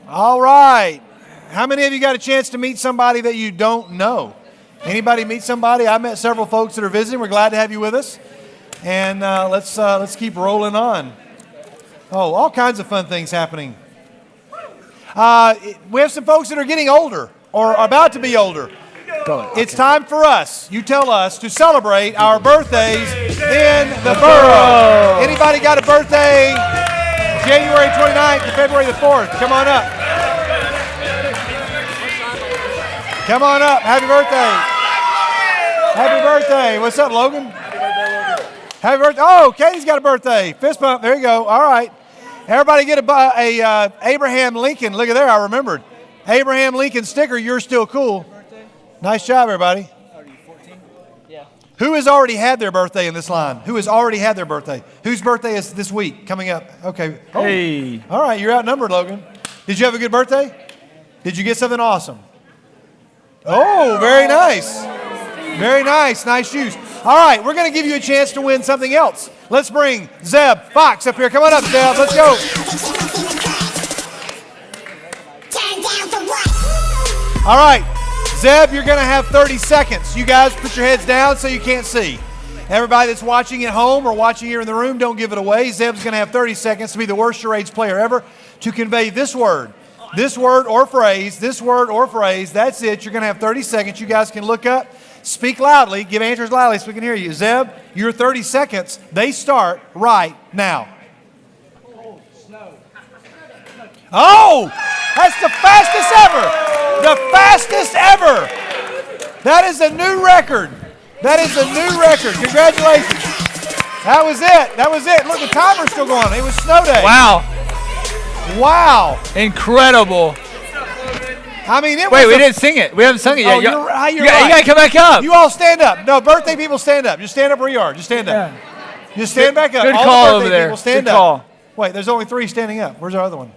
All right. How many of you got a chance to meet somebody that you don't know? Anybody meet somebody? I met several folks that are visiting. We're glad to have you with us. And let's keep rolling on. Oh, all kinds of fun things happening. We have some folks that are getting older or about to be older. It's time for us, you tell us, to celebrate our birthdays in the borough. Anybody got a birthday January 29th to February the 4th? Come on up. Come on up. Happy birthday. Happy birthday. What's up, Logan? Happy birthday, Logan. Happy birthday. Oh, Katie's got a birthday. Fist bump. There you go. All right. Everybody get a Abraham Lincoln. Look at there. I remembered. Abraham Lincoln sticker. You're still cool. Nice job, everybody. Are you 14? Yeah. Who has already had their birthday in this line? Who has already had their birthday? Whose birthday is this week coming up? Okay. Oh. Hey. All right. You're outnumbered, Logan. Did you have a good birthday? Did you get something awesome? Oh, very nice. Very nice. Nice shoes. All right. We're going to give you a chance to win something else. Let's bring Zeb Fox up here. Come on up, Zeb. Let's go. All right. Zeb, you're going to have 30 seconds. You guys put your heads down so you can't see. Everybody that's watching at home or watching here in the room, don't give it away. Zeb's going to have 30 seconds to be the worst charades player ever to convey this word or phrase, That's it. You're going to have 30 seconds. You guys can look up, speak loudly, give answers loudly so we can hear you. Zeb, your 30 seconds, they start right now. Oh, that's the fastest ever. The fastest ever. That is a new record. That is a new record. Congratulations. That was it. Look, the timer's still going. It was snow day. Wow. Incredible. I mean, Wait, we didn't sing it. We haven't sung it yet. Oh, you're right. You got to come back up. You all stand up. No, birthday people stand up. Just stand up where you are. Just stand up. Yeah. Just stand back up. Good all call the over birthday there. People stand Good up. call. Wait, there's only 3 standing up. Where's our other one?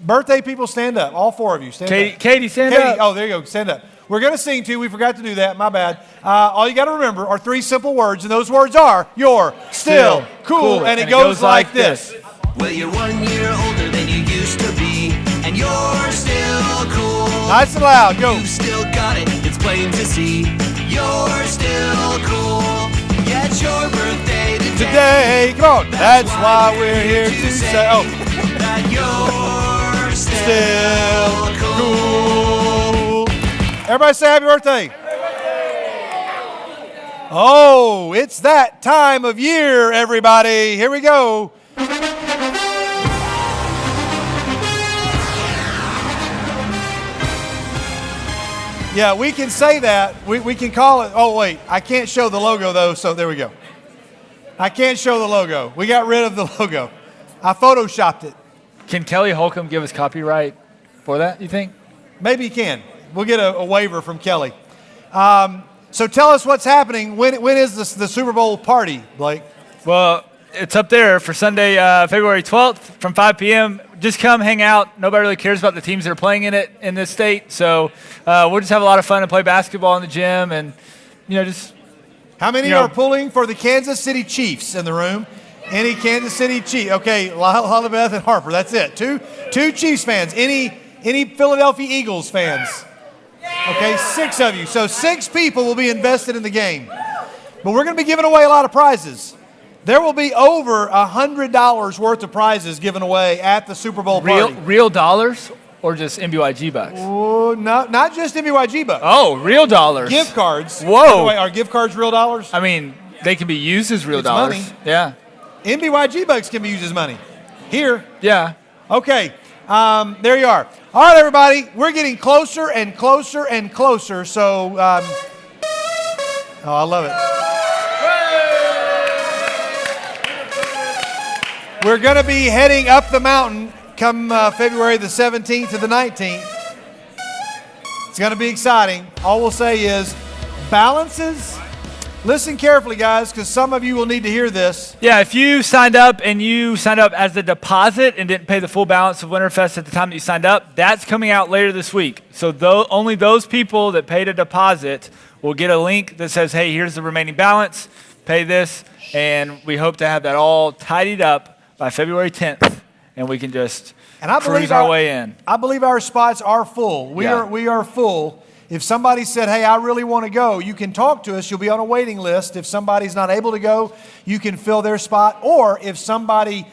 Birthday people stand up. All 4 of you stand up. Katie, stand up. Oh, there you go. Stand up. We're going to sing too. We forgot to do that. My bad. All you got to remember are 3 simple words, and those words are, you're still cool. And it goes like this. Well, you're 1 year older than you used to be, and you're still cool. Nice and loud. Go. You've still got it. It's plain to see. You're still cool. Yeah, it's your birthday Today. Come on. That's why we're here to say that you're still cool. Everybody say happy birthday. Oh, it's that time of year, everybody. Here we go. Yeah, we can say that. We can call it. Oh, wait. I can't show the logo, though, so there we go. I can't show the logo. We got rid of the logo. I photoshopped it. Can Kelly Holcomb give us copyright for that, you think? Maybe he can. We'll get a waiver from Kelly. So tell us what's happening. When is the Super Bowl party, Blake? Well, it's up there for Sunday, February 12th from 5 p.m. Just come hang out. Nobody really cares about the teams that are playing in it in this state. So we'll just have a lot of fun and play basketball in the gym and, just. How many are pulling for the Kansas City Chiefs in the room? Any Kansas City Chiefs? Okay, Lila, Beth, and Harper. That's it. Two Chiefs fans. Any Philadelphia Eagles fans? Okay, 6 of you. So 6 people will be invested in the game. But we're going to be giving away a lot of prizes. There will be over $100 worth of prizes given away at the Super Bowl party. Real dollars or just NBYG bucks? Oh, not just NBYG bucks. Oh, real dollars. Gift cards. Whoa. By the way, are gift cards real dollars? I mean, they can be used as real dollars. Money. Yeah. NBYG bucks can be used as money. Here. Yeah. Okay. There you are. All right, everybody. We're getting closer and closer and closer. So, I love it. We're going to be heading up the mountain come February the 17th to the 19th. It's going to be exciting. All we'll say is balances. Listen carefully, guys, because some of you will need to hear this. Yeah, if you signed up and you signed up as a deposit and didn't pay the full balance of Winterfest at the time that you signed up, that's coming out later this week. So only those people that paid a deposit will get a link that says, hey, here's the remaining balance, pay this, and we hope to have that all tidied up by February 10th. and we can just And I cruise believe our way in. I believe our spots are full. We are full. If somebody said, hey, I really want to go, you can talk to us. You'll be on a waiting list. If somebody's not able to go, you can fill their spot. Or if somebody,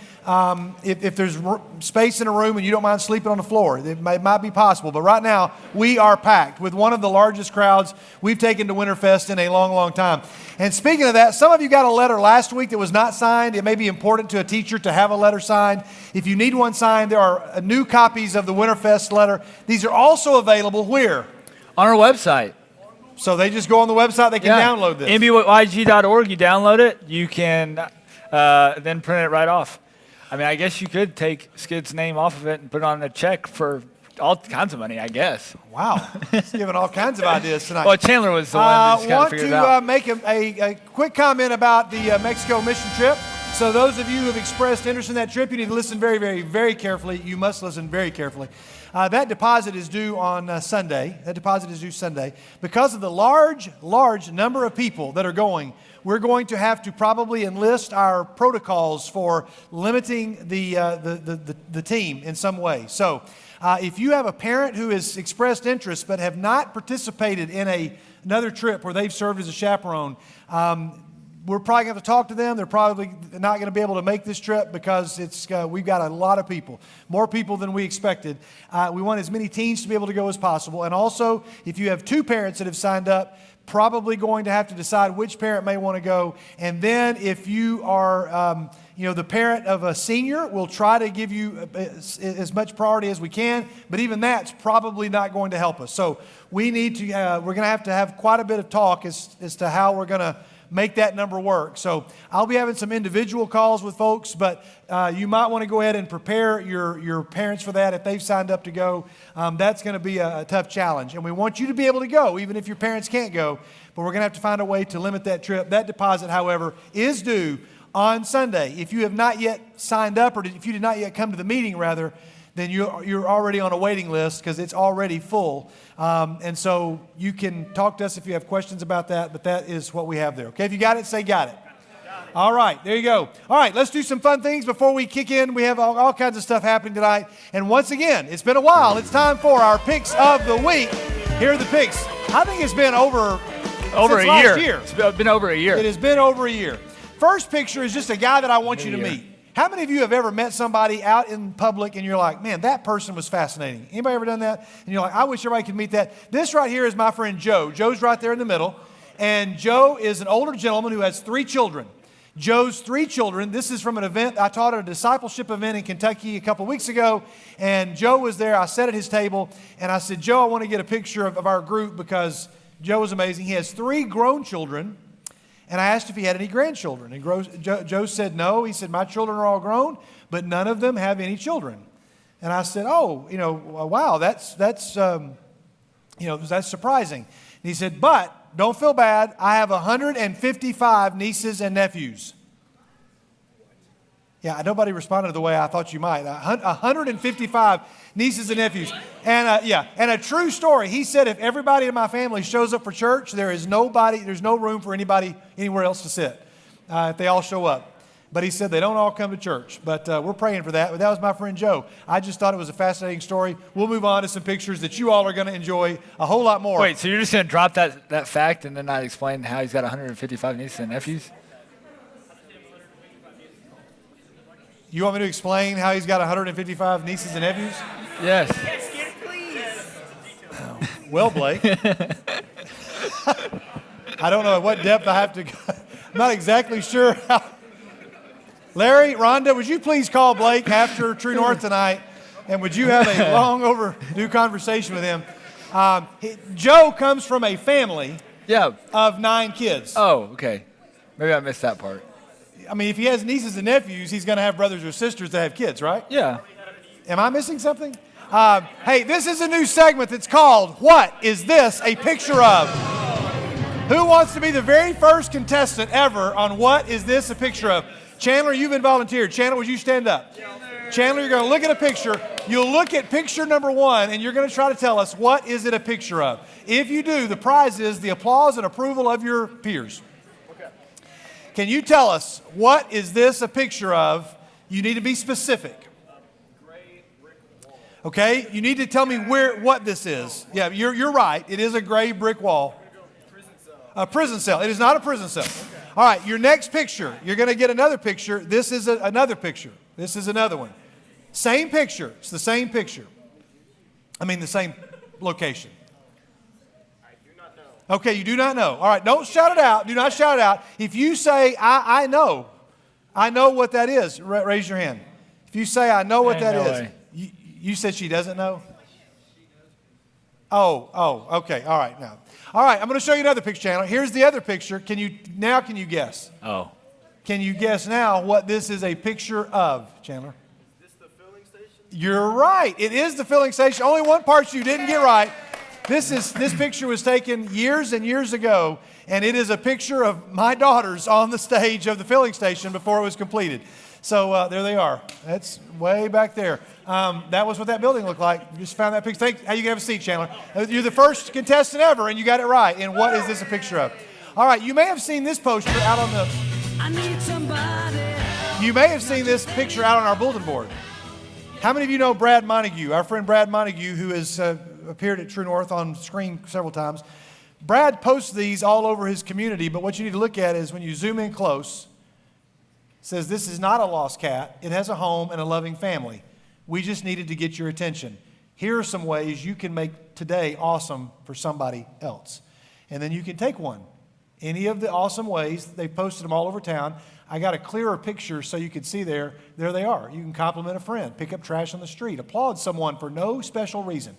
if there's space in a room and you don't mind sleeping on the floor, it might be possible. But right now, we are packed with one of the largest crowds we've taken to Winterfest in a long, long time. And speaking of that, some of you got a letter last week that was not signed. It may be important to a teacher to have a letter signed. If you need one signed, there are new copies of the Winterfest letter. These are also available where? On our website. So they just go on the website, they can download this. nbyg.org, you download it, you can then print it right off. I mean, I guess you could take Skid's name off of it and put it on a check for all kinds of money, I guess. Wow. He's giving all kinds of ideas tonight. Well, Chandler was the one that just kind of figured it out. I want to make a quick comment about the Mexico mission trip. So those of you who have expressed interest in that trip, you need to listen very, very, very carefully. You must listen very carefully. That deposit is due on Sunday. That deposit is due Sunday. Because of the large number of people that are going, we're going to have to probably enlist our protocols for limiting the team in some way. So if you have a parent who has expressed interest but have not participated in another trip where they've served as a chaperone, we're probably going to have to talk to them. They're probably not going to be able to make this trip because we've got a lot of people, more people than we expected. We want as many teens to be able to go as possible. And also, if you have two parents that have signed up, probably going to have to decide which parent may want to go. And then if you are the parent of a senior, we'll try to give you as much priority as we can, but even that's probably not going to help us. So we need to, we're going to have quite a bit of talk as to how we're going to make that number work. So I'll be having some individual calls with folks, but you might want to go ahead and prepare your parents for that if they've signed up to go. That's going to be a tough challenge. And we want you to be able to go, even if your parents can't go, but we're going to have to find a way to limit that trip. That deposit, however, is due on Sunday. If you have not yet signed up, or if you did not yet come to the meeting, rather, then you're already on a waiting list because it's already full. And so you can talk to us if you have questions about that, but that is what we have there. Okay, if you got it, say got it. All right, there you go. All right, let's do some fun things before we kick in. We have all kinds of stuff happening tonight. And once again, it's been a while. It's time for our picks of the week. Here are the picks. I think it's been over a year. It's been over a year. It has been over a year. First picture is just a guy that I want you to meet. How many of you have ever met somebody out in public and you're like, man, that person was fascinating? Anybody ever done that? And you're like, I wish everybody could meet that. This right here is my friend Joe. Joe's right there in the middle. And Joe is an older gentleman who has 3 children. Joe's 3 children. This is from an event I taught at a discipleship event in Kentucky a couple weeks ago. And Joe was there. I sat at his table and I said, Joe, I want to get a picture of our group because Joe is amazing. He has 3 grown children. And I asked if he had any grandchildren. And Joe said no. He said, my children are all grown, but none of them have any children. And I said, oh, wow, that's surprising. And he said, but don't feel bad. I have 155 nieces and nephews. Yeah, nobody responded the way I thought you might. 155 nieces and nephews. And and a true story. He said if everybody in my family shows up for church, there's no room for anybody anywhere else to sit if they all show up. But he said they don't all come to church. But we're praying for that. But that was my friend Joe. I just thought it was a fascinating story. We'll move on to some pictures that you all are going to enjoy a whole lot more. Wait, so you're just going to drop that fact and then not explain how he's got 155 nieces and nephews? You want me to explain how he's got 155 nieces and nephews? Yes. Yes, get it, please. Well, Blake. I don't know at what depth I have to go. I'm not exactly sure how. Larry, Rhonda, would you please call Blake after True North tonight, and would you have a long overdue conversation with him? Joe comes from a family of 9 kids. Oh, okay. Maybe I missed that part. I mean, if he has nieces and nephews, he's going to have brothers or sisters that have kids, right? Yeah. Am I missing something? Hey, this is a new segment that's called, What Is This a Picture Of? Who wants to be the very first contestant ever on What Is This a Picture Of? Chandler, you've been volunteered. Chandler, would you stand up? Chandler, you're going to look at a picture. You'll look at picture number 1, and you're going to try to tell us what is it a picture of. If you do, the prize is the applause and approval of your peers. Can you tell us, what is this a picture of? You need to be specific. Okay? You need to tell me what this is. Yeah, you're right. It is a gray brick wall. A prison cell. It is not a prison cell. All right, your next picture. You're going to get another picture. This is another picture. This is another one. Same picture. It's the same picture. I mean, the same location. I do not know. Okay, you do not know. All right, don't shout it out. Do not shout it out. If you say, I know what that is, raise your hand. If you say, I know what that is. You said she doesn't know? Oh, okay. All right, now. All right, I'm going to show you another picture, Chandler. Here's the other picture. Can you guess? Oh. Can you guess now what this is a picture of, Chandler? Is this the filling station? You're right. It is the filling station. Only one part you didn't get right. This picture was taken years and years ago, and it is a picture of my daughters on the stage of the filling station before it was completed. So there they are. That's way back there. That was what that building looked like. You just found that picture. You can have a seat, Chandler. You're the first contestant ever, and you got it right. And what is this a picture of? All right, you may have seen this poster out on the... I need somebody. You may have seen this picture out on our bulletin board. How many of you know Brad Montague, our friend Brad Montague, who has appeared at True North on screen several times? Brad posts these all over his community, but what you need to look at is when you zoom in close, it says this is not a lost cat. It has a home and a loving family. We just needed to get your attention. Here are some ways you can make today awesome for somebody else. And then you can take one. Any of the awesome ways, they posted them all over town. I got a clearer picture so you can see there they are. You can compliment a friend, pick up trash on the street, applaud someone for no special reason,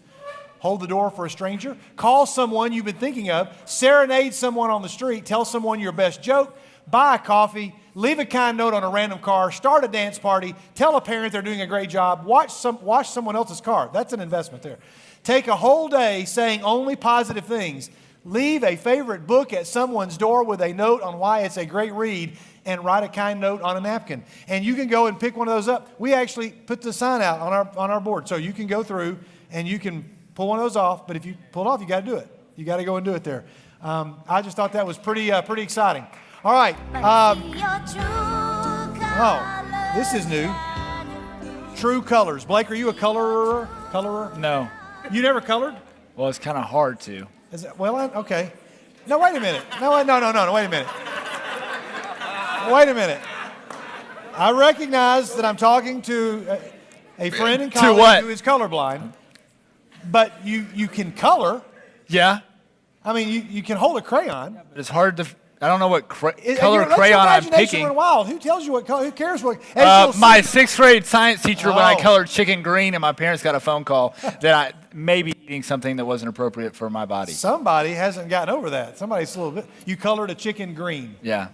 hold the door for a stranger, call someone you've been thinking of, serenade someone on the street, tell someone your best joke, buy a coffee, leave a kind note on a random car, start a dance party, tell a parent they're doing a great job, wash someone else's car. That's an investment there. Take a whole day saying only positive things. Leave a favorite book at someone's door with a note on why it's a great read, and write a kind note on a napkin. And you can go and pick one of those up. We actually put the sign out on our board. So you can go through and you can pull one of those off. But if you pull it off, you got to do it. You got to go and do it there. I just thought that was pretty exciting. All right. This is new. True colors. Blake, are you a colorer? No. You never colored? Well, it's kind of hard to. Is it, well, okay. No, wait a minute. No, wait a minute. Wait a minute. I recognize that I'm talking to a friend in college who is colorblind, but you can color. Yeah. I mean, you can hold a crayon. But it's hard to. I don't know what color crayon I'm picking. Went wild. Who tells you what color? Who cares what? My sixth grade science teacher, when I colored chicken green, and my parents got a phone call that I may be eating something that wasn't appropriate for my body. Somebody hasn't gotten over that. Somebody's a little bit. You colored a chicken green. Yeah.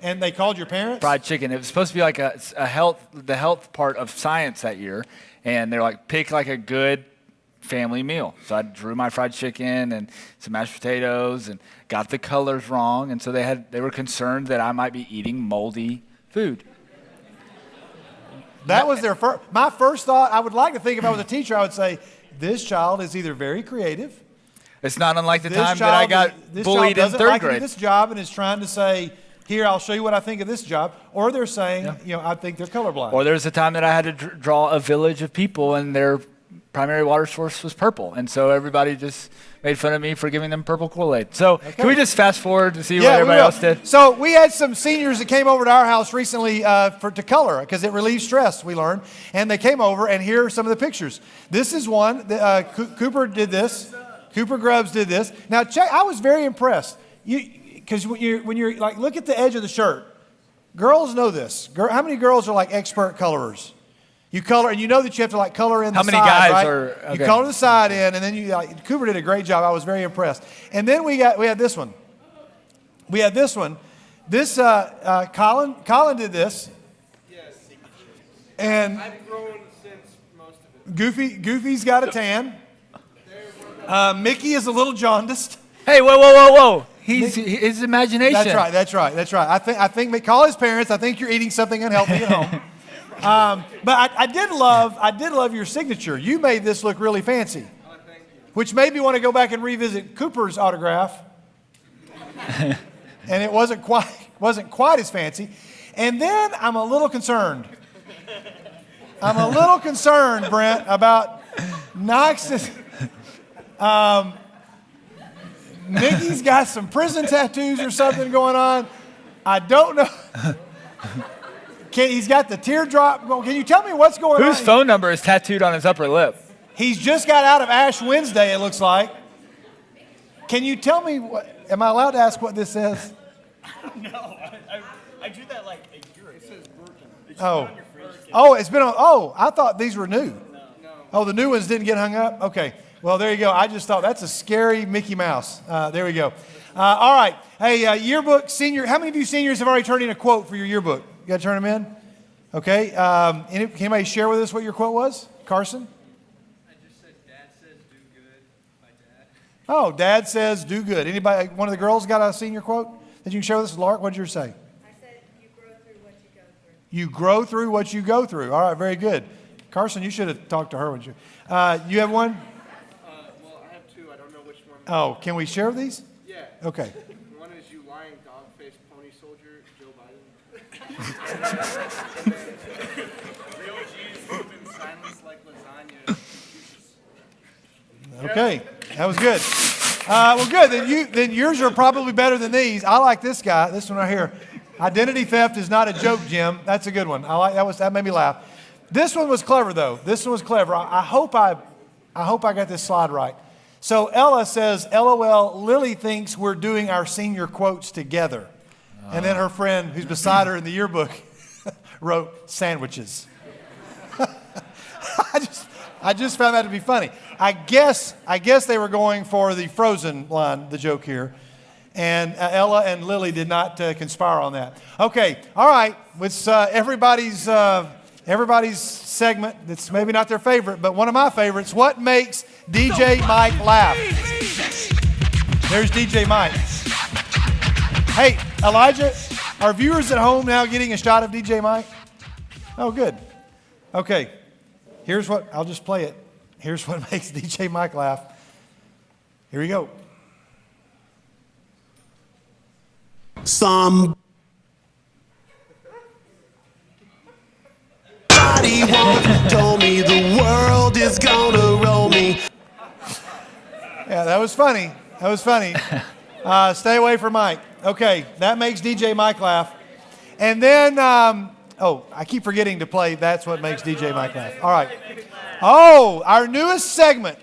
And they called your parents? Fried chicken. It was supposed to be like the health part of science that year, and they're like, pick like a good family meal. So I drew my fried chicken and some mashed potatoes and got the colors wrong, and so they were concerned that I might be eating moldy food. That was my first thought. I would like to think if I was a teacher, I would say, this child is either very creative. It's not unlike the time that I got bullied in third grade. This job and is trying to say, here, I'll show you what I think of this job. Or they're saying, I think they're colorblind. Or there's a time that I had to draw a village of people, and their primary water source was purple. And so everybody just made fun of me for giving them purple Kool-Aid. So Can we just fast forward to see what everybody else did? So we had some seniors that came over to our house recently to color, because it relieves stress, we learned. And they came over, and here are some of the pictures. This is one. Cooper did this. Cooper Grubbs did this. Now, check. I was very impressed. Because when you're like, look at the edge of the shirt. Girls know this. How many girls are like expert colorers? You color, and you know that you have to like color in the side, How many guys right? are? Okay. You color the side in, and then Cooper did a great job. I was very impressed. And then we had this one. This Colin did this. Yes. And I've grown since most of it. Goofy's got a tan. Mickey is a little jaundiced. Hey, whoa. His imagination. That's right. I think call his parents. I think you're eating something unhealthy at home. But I did love your signature. You made this look really fancy. Oh, thank you. Which made me want to go back and revisit Cooper's autograph. And it wasn't quite as fancy. And then I'm a little concerned. Brent, about Knox is. Mickey's got some prison tattoos or something going on. I don't know. He's got the teardrop going. Can you tell me what's going on? Whose phone number is tattooed on his upper lip? He's just got out of Ash Wednesday, it looks like. Can you tell me am I allowed to ask what this says? No, I drew that like a year ago. It says Birkin. It's been on. Oh, I thought these were new. No. Oh, the new ones didn't get hung up? Okay. Well, there you go. I just thought that's a scary Mickey Mouse. There we go. All right. Hey, yearbook senior. How many of you seniors have already turned in a quote for your yearbook? You got to turn them in? Okay. Can anybody share with us what your quote was? Carson? I just said, Dad says do good. My dad. Oh, Dad says do good. Anybody, one of the girls got a senior quote that you can share with us? Lark, what did yours say? I said you grow through what you go through. You grow through what you go through. All right, very good. Carson, you should have talked to her. You have one? Well, I have two. I don't know which one. Oh, can we share these? Yeah. Okay. One is you lying dog-faced pony soldier, Joe Biden. Real G's move in silence like lasagna. Okay, that was good. Well, good. Then yours are probably better than these. I like this guy. This one right here. Identity theft is not a joke, Jim. That's a good one. I like that made me laugh. This one was clever, though. This one was clever. I hope I got this slide right. So Ella says, LOL, Lily thinks we're doing our senior quotes together. And then her friend, who's beside her in the yearbook, wrote sandwiches. I just found that to be funny. I guess they were going for the Frozen line, the joke here. And Ella and Lily did not conspire on that. Okay, all right. It's everybody's segment. It's maybe not their favorite, but one of my favorites. What makes DJ Mike laugh? There's DJ Mike. Hey, Elijah, are viewers at home now getting a shot of DJ Mike? Oh, good. Okay, I'll just play it. Here's what makes DJ Mike laugh. Here we go. Somebody once told me the world is gonna roll me. Yeah, that was funny. Stay away from Mike. Okay, that makes DJ Mike laugh. And then, I keep forgetting to play That's What Makes DJ Mike Laugh. All right. Oh, our newest segment,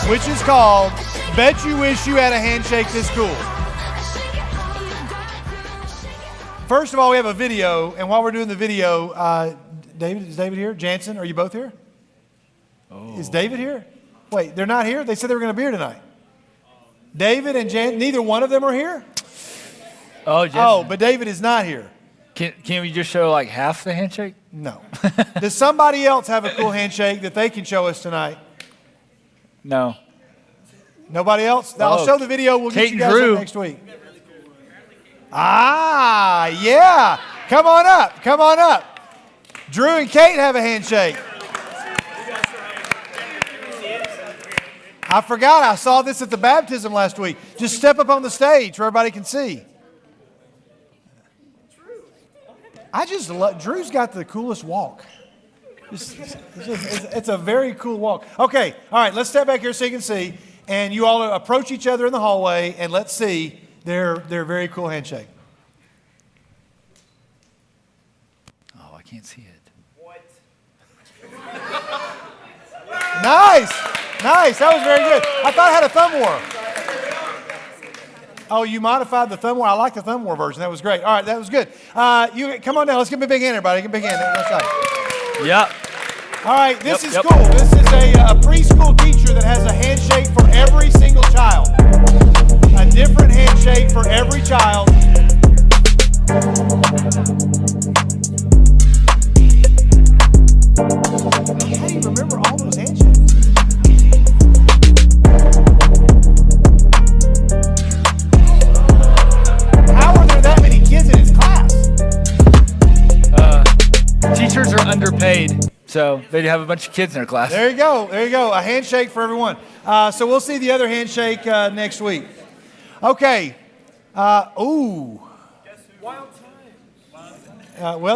which is called Bet You Wish You Had a Handshake This Cool. First of all, we have a video, and while we're doing the video, is David here? Jansen, are you both here? Oh. Is David here? Wait, they're not here? They said they were going to be here tonight. David and Jansen, neither one of them are here? Oh, but David is not here. Can we just show like half the handshake? No. Does somebody else have a cool handshake that they can show us tonight? No. Nobody else? I'll show the video. We'll get you guys up next week. Yeah. Come on up. Drew and Kate have a handshake. I forgot. I saw this at the baptism last week. Just step up on the stage where everybody can see. Drew's got the coolest walk. It's a very cool walk. Okay. All right. Let's step back here so you can see. And you all approach each other in the hallway and let's see their very cool handshake. Oh, I can't see it. What? Nice. That was very good. I thought I had a thumb war. Oh, you modified the thumb war? I like the thumb war version. That was great. All right, that was good. You come on down. Let's give me a big hand, everybody. Give me a big hand. Left side. Yep. All right, this is cool. This is a preschool teacher that has a handshake for every single child. A different handshake for every child. How do you remember all those handshakes? How are there that many kids in his class? Teachers are underpaid, so they have a bunch of kids in their class. There you go. A handshake for everyone. So we'll see the other handshake next week. Okay. Well,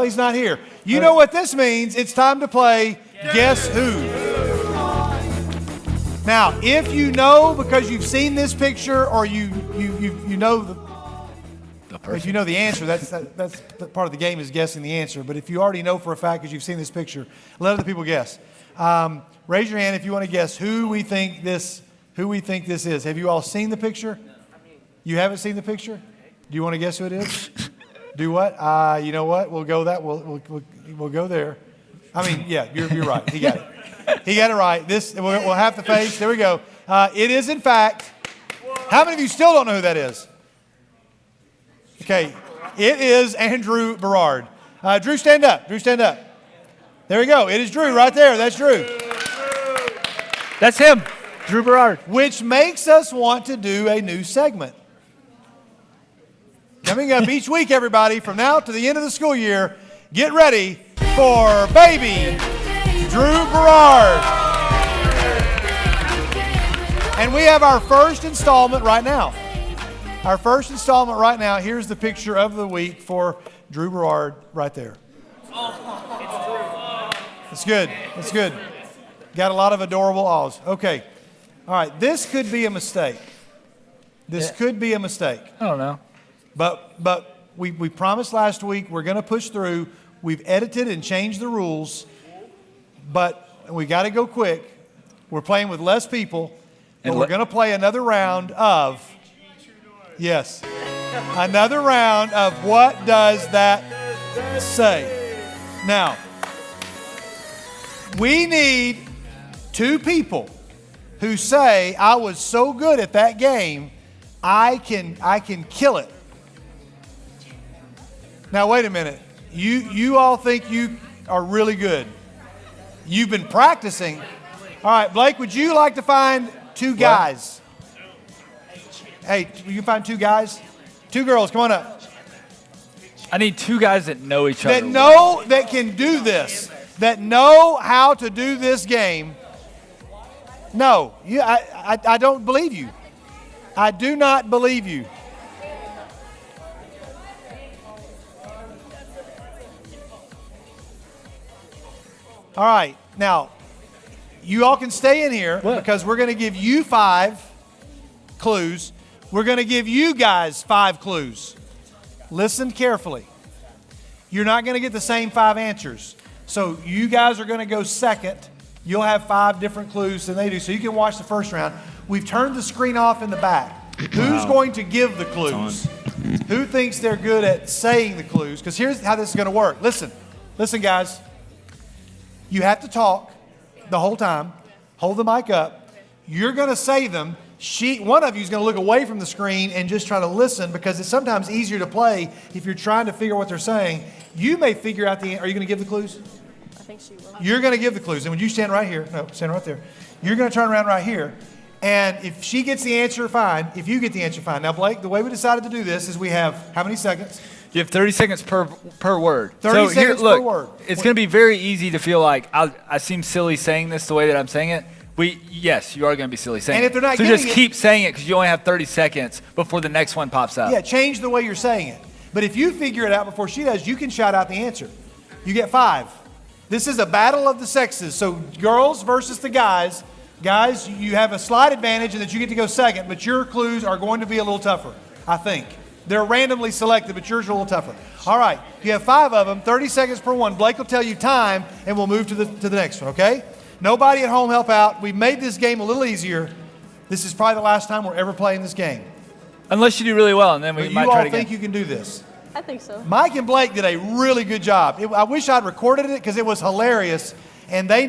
he's not here. You know what this means. It's time to play Guess Who. Now, if you know because you've seen this picture or you know if you know the answer, that's part of the game is guessing the answer. But if you already know for a fact because you've seen this picture, let other people guess. Raise your hand if you want to guess who we think this is. Have you all seen the picture? You haven't seen the picture? Do you want to guess who it is? Do what? You know what? We'll go that. We'll go there. I mean, yeah, you're right. He got it. He got it right. We'll have the face. There we go. It is in fact. How many of you still don't know who that is? Okay, it is Andrew Berard. Drew, stand up. Drew, stand up. There we go. It is Drew right there. That's Drew. That's him, Drew Berard. Which makes us want to do a new segment. Coming up each week, everybody, from now to the end of the school year, get ready for baby Drew Berard. And we have our first installment right now. Our first installment right now. Here's the picture of the week for Drew Berard right there. It's good. It's good. Got a lot of adorable awes. Okay. All right. This could be a mistake. This could be a mistake. I don't know. But we promised last week we're going to push through. We've edited and changed the rules, but we got to go quick. We're playing with less people, but we're going to play another round of, yes, another round of what does that say? Now, we need 2 people who say, I was so good at that game, I can kill it. Now, wait a minute. You all think you are really good. You've been practicing. All right, Blake, would you like to find 2 guys? Hey, will you find 2 guys? 2 girls, come on up. I need 2 guys that know each other. That can do this. That know how to do this game. No, I don't believe you. I do not believe you. All right, now, you all can stay in here because we're going to give you 5 clues. We're going to give you guys 5 clues. Listen carefully. You're not going to get the same 5 answers. So you guys are going to go second. You'll have 5 different clues than they do. So you can watch the first round. We've turned the screen off in the back. Who's going to give the clues? Who thinks they're good at saying the clues? Because here's how this is going to work. Listen, guys. You have to talk the whole time. Hold the mic up. You're going to say them. One of you is going to look away from the screen and just try to listen because it's sometimes easier to play if you're trying to figure out what they're saying. You may figure out the. Are you going to give the clues? I think she will. You're going to give the clues. And when you stand right here, stand right there. You're going to turn around right here. And if she gets the answer, fine. If you get the answer, fine. Now, Blake, the way we decided to do this is we have how many seconds? You have 30 seconds per word. 30 seconds per word. It's going to be very easy to feel like I seem silly saying this the way that I'm saying it. Yes, you are going to be silly saying it. And if they're not so getting just keep saying it because you only have 30 seconds before the next one pops up. Yeah, change the way you're saying it. But if you figure it out before she does, you can shout out the answer. You get 5. This is a battle of the sexes. So girls versus the guys. Guys, you have a slight advantage in that you get to go second, but your clues are going to be a little tougher, I think. They're randomly selected, but yours are a little tougher. All right, you have 5 of them, 30 seconds per one. Blake will tell you time, and we'll move to the next one, okay? Nobody at home help out. We've made this game a little easier. This is probably the last time we're ever playing this game. Unless you do really well, and then we But might you try all it again. think you can do this. I think so. Mike and Blake did a really good job. I wish I'd recorded it because it was hilarious, and they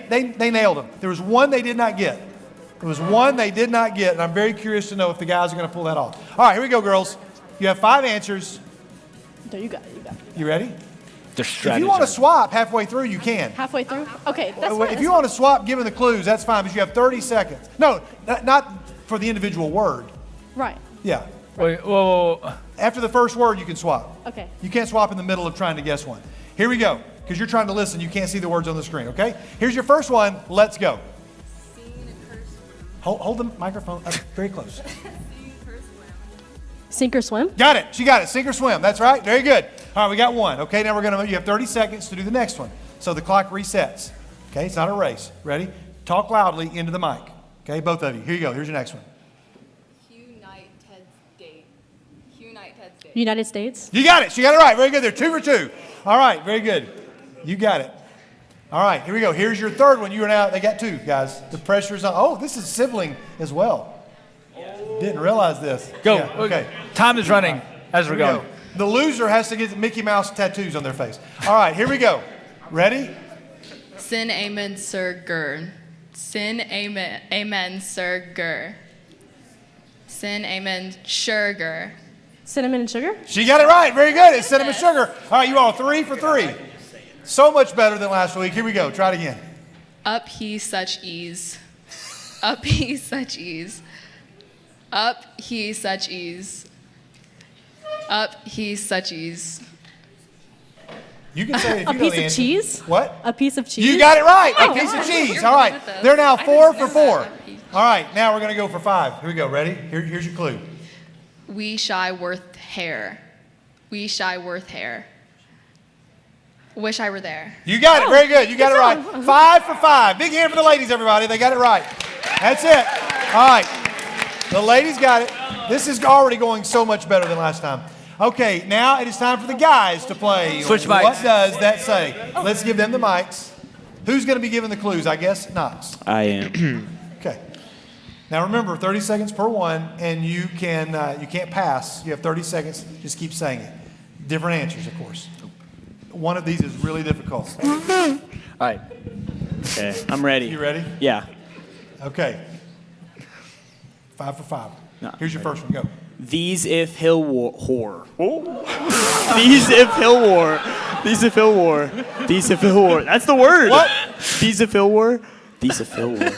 nailed them. There was one they did not get. There was one they did not get, and I'm very curious to know if the guys are going to pull that off. All right, here we go, girls. You have 5 answers. No, you got it. You ready? Just If you want to swap halfway through, you can. Halfway through? Okay, that's fine. If you want to swap given the clues, that's fine, but you have 30 seconds. No, not for the individual word. Right. Yeah. Wait, whoa. After the first word, you can swap. Okay. You can't swap in the middle of trying to guess one. Here we go. Because you're trying to listen, you can't see the words on the screen, okay? Here's your first one. Let's go. Hold the microphone up very close. Sink or swim? Got it. She got it. Sink or swim. That's right. Very good. All right, we got one. Okay, now you have 30 seconds to do the next one. So the clock resets. Okay, it's not a race. Ready? Talk loudly into the mic. Okay, both of you. Here you go. Here's your next one. United States. You got it. She got it right. Very good. They're 2 for 2. All right. Very good. You got it. All right. Here we go. Here's your third one. You are now. They got 2, guys. The pressure is on. Oh, this is sibling as well. Didn't realize this. Go. Yeah, okay. Time is running as we're Here we going. go. The loser has to get Mickey Mouse tattoos on their face. All right. Here we go. Ready? Sin amen sir gur. Sin amen sir gur. Sin amen sugar. Cinnamon and sugar. She got it right. Very good. It's cinnamon sugar. All right. You all 3 for 3. So much better than last week. Here we go. Try it again. Up he such ease. Up he such ease. Up he such ease. Up he such ease. You can say it if A you know piece the of answer. cheese. What? A piece of cheese. You got it right. A Oh, piece of all right. cheese. You're All good right. with those. They're now I 4 just for know 4. that. All right. Now we're going to go for 5. Here we go. Ready? Here's your clue. We shy worth hair. We shy worth hair. Wish I were there. You got it. Very good. You got it right. job. 5 for 5. Big hand for the ladies, everybody. They got it right. That's it. All right. The ladies got it. This is already going so much better than last time. Okay, now it is time for the guys to play. Switch mics. What does that say? Let's give them the mics. Who's going to be giving the clues? I guess Knox. I am. Okay. Now remember, 30 seconds per one, and you can't pass. You have 30 seconds. Just keep saying it. Different answers, of course. One of these is really difficult. All right. Okay, I'm ready. You ready? Yeah. Okay. 5 for 5. No, Here's your first one. Go. These if hill war. Whore. These if hill war. These if hill war. These if hill war. That's the word. What? These if hill war. These if hill war.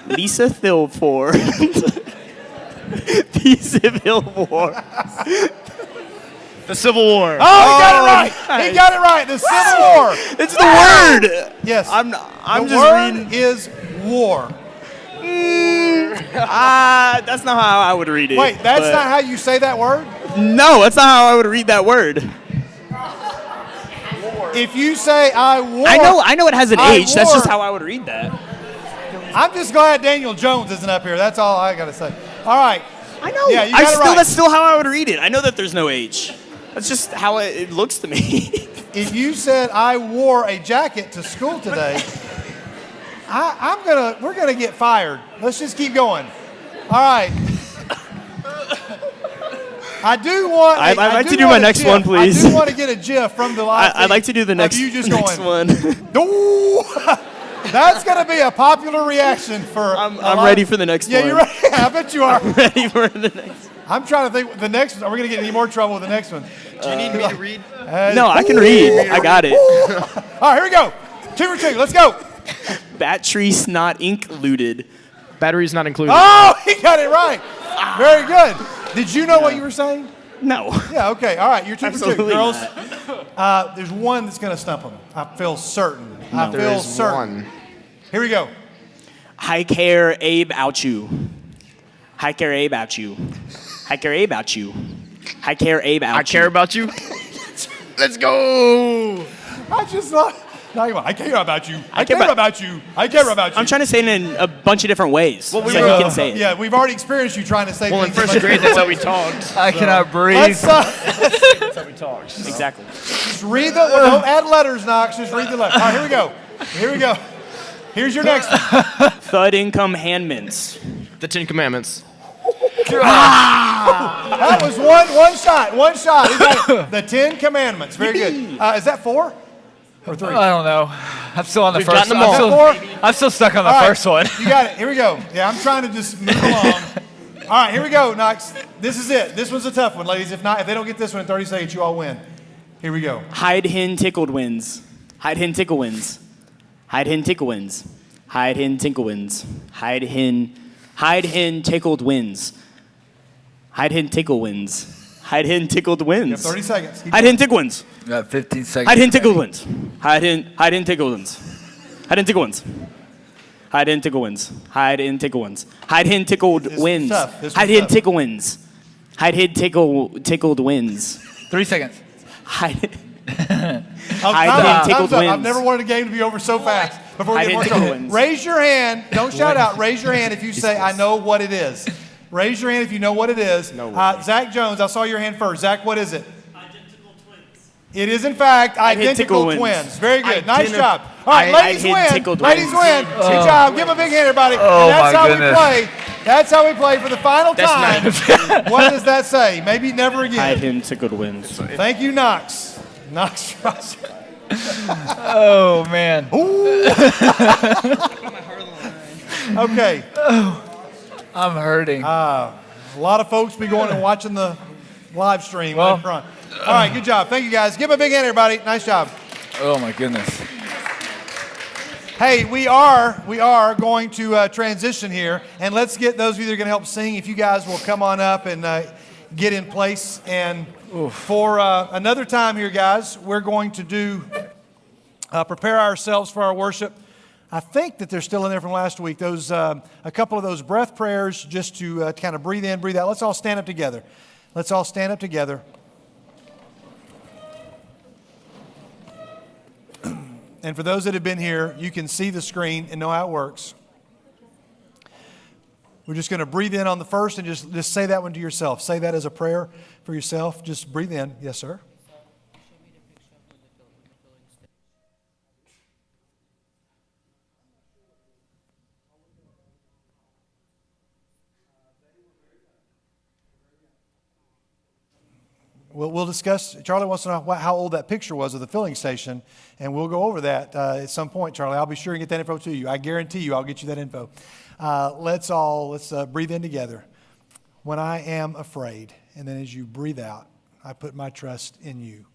Lisa Thilfor. These if hill war. The Civil War. Oh, he got it right. He got it right. The Civil War. It's the word. Yes. I'm the just word reading. is war. That's not how I would read it. Wait, that's but- not how you say that word? No, that's not how I would read that word. If you say I wore. I know it has an I H. That's just wore- how I would read that. I'm just glad Daniel Jones isn't up here. That's all I got to say. All right. I know. Yeah, you got it right. That's still how I would read it. I know that there's no H. That's just how it looks to me. If you said I wore a jacket to school today, we're gonna get fired. Let's just keep going. All right. I do want. I'd like do to do want my a next GIF. one, please. I do want to get a GIF from the live. I'd like to do the next, Of you just next going. one. Ooh. That's gonna be a popular reaction for. I'm ready for the next Yeah, one. you're ready. I bet you are. Ready for the next. I'm trying to think. The next one. Are we gonna get any more trouble with the next one? Do you need me to read? No, I can read. I got it. All right, here we go. 2 for 2. Let's go. Battery snot ink looted. Batteries not included. Oh, he got it right. Very good. Did you know what you were saying? No. Yeah, okay. All right, you're 2 for 2. Absolutely Girls, not. there's one that's going to stump them. I feel certain. I There feel is certain. one. Here we go. Hi care Abe out you. Hi care Abe out you. Hi care Abe out you. Hi care Abe out you. I care about you. Let's go. I just thought, I care about you. I care care about you. I care about you. I'm trying to say it in a bunch of different ways. Well, we so were- you can say it. Yeah, we've already experienced you trying to say Well, in things first in grade, that's how we talked. I cannot breathe. Let's That's how we talked. Exactly. just read the, don't add letters, Knox. Just read the letters. All right, here we go. Here we go. Here's your next one. Thud income hand mints. The Ten Commandments. That was one shot. One shot. He got it. The 10 Commandments. Very good. Is that 4 or 3? I don't know. I'm still on the We've first gotten one. them all. I'm still stuck on the All right, first one. You got it. Here we go. Yeah, I'm trying to just move along. All right, here we go, Knox. This is it. This one's a tough one, ladies. If they don't get this one in 30 seconds, you all win. Here we go. Hide hen tickled wins. Hide hen tickle wins. Hide hen tickle wins. Hide hen tinkle wins. Hide hen tickled wins. Hide hen tickle wins. Hide hen tickled You have wins. 30 seconds. Keep Hide going. hen tickle wins. You got 15 seconds. Hide hen tickled wins. Hide hen tickle wins. Hide hen tickle wins. Hide hen tickle wins. Hide hen tickle wins. Hide hen tickled This is wins. tough. This Hide one's hen tough. tickle wins. Hide hen tickled wins. 3 seconds. Hide. Time's Hide up. hen Time's tickled up. wins. I've never wanted a game to be over so fast. Before we get more trouble. Raise your hand. Don't shout out. Raise your hand if you say, I know what it is. Raise your hand if you know what it is. No way. Zach Jones, I saw your hand first. Zach, what is it? Identical twins. It is, in fact, identical twins. Very good. Nice job. All right, ladies win. Ladies win. Good job. Give them a big hand, everybody. Oh, that's my how goodness. we play. That's how we play for the final time. What does that say? Maybe never again. Identical wins. Thank you, Knox. Knox Ross. Oh, man. Okay. I'm hurting. A lot of folks be going and watching the live stream right in front. All right, good job. Thank you, guys. Give them a big hand, everybody. Nice job. Oh, my goodness. Hey, we are going to transition here, and let's get those of you that are going to help sing. If you guys will come on up and get in place, and for another time here, guys, we're going to do prepare ourselves for our worship. I think that they're still in there from last week. Those a couple of those breath prayers, just to kind of breathe in, breathe out. Let's all stand up together. Let's all stand up together. And for those that have been here, you can see the screen and know how it works. We're just going to breathe in on the first and just say that one to yourself. Say that as a prayer for yourself. Just breathe in. Yes, sir. We'll discuss. Charlie wants to know how old that picture was of the filling station, and we'll go over that at some point, Charlie. I'll be sure and get that info to you. I guarantee you I'll get you that info. Let's breathe in together. When I am afraid, and then as you breathe out, I put my trust in you.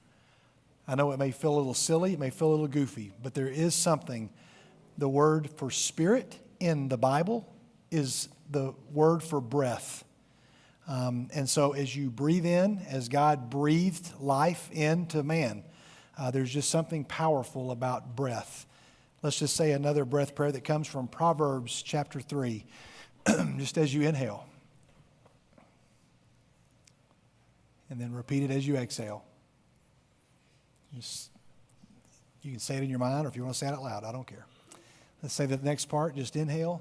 I know it may feel a little silly, it may feel a little goofy, but there is something. The word for spirit in the Bible is the word for breath. And so as you breathe in, as God breathed life into man, there's just something powerful about breath. Let's just say another breath prayer that comes from Proverbs chapter 3, just as you inhale. And then repeat it as you exhale. You can say it in your mind, or if you want to say it out loud, I don't care. Let's say the next part, just inhale.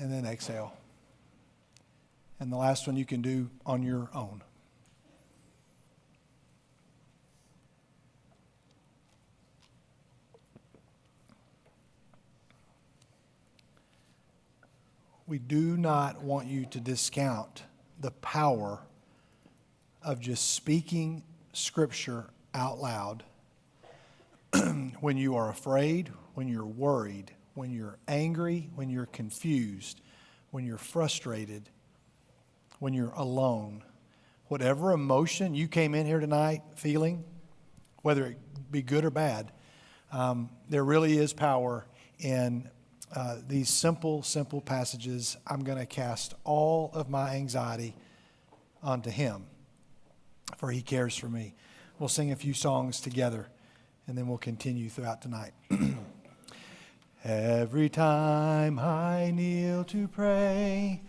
And then exhale. And the last one you can do on your own. We do not want you to discount the power of just speaking Scripture out loud when you are afraid, when you're worried, when you're angry, when you're confused, when you're frustrated, when you're alone. Whatever emotion you came in here tonight feeling, whether it be good or bad, there really is power in these simple passages. I'm going to cast all of my anxiety onto Him, for He cares for me. We'll sing a few songs together, and then we'll continue throughout tonight. Every time I kneel to pray,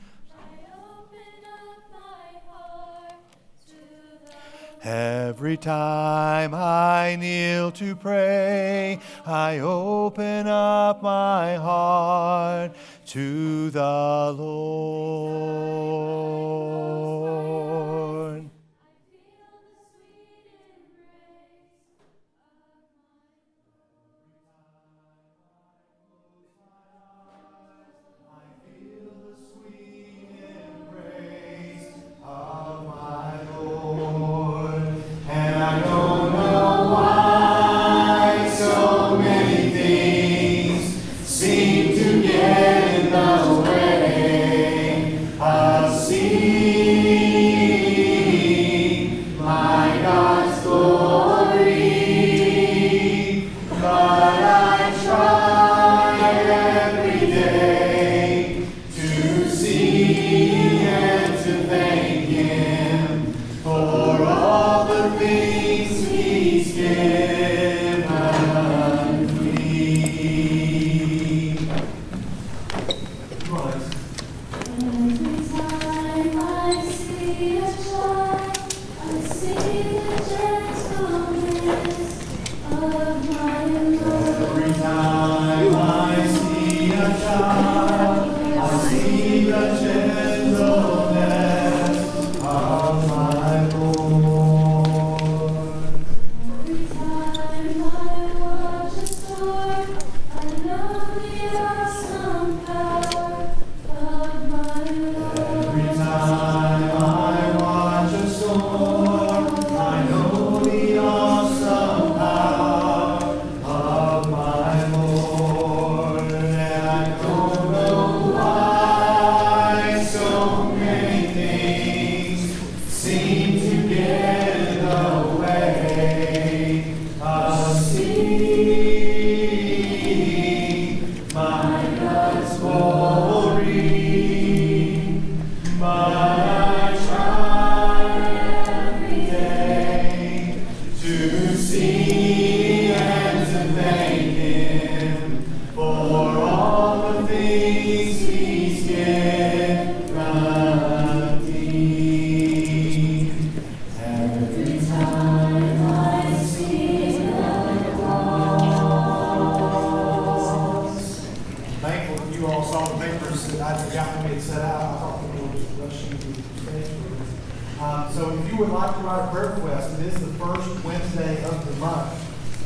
every time I kneel to pray, I open up my heart to the Lord. Seem to get in the way. So if you would like to write a prayer request, it is the first Wednesday of the month.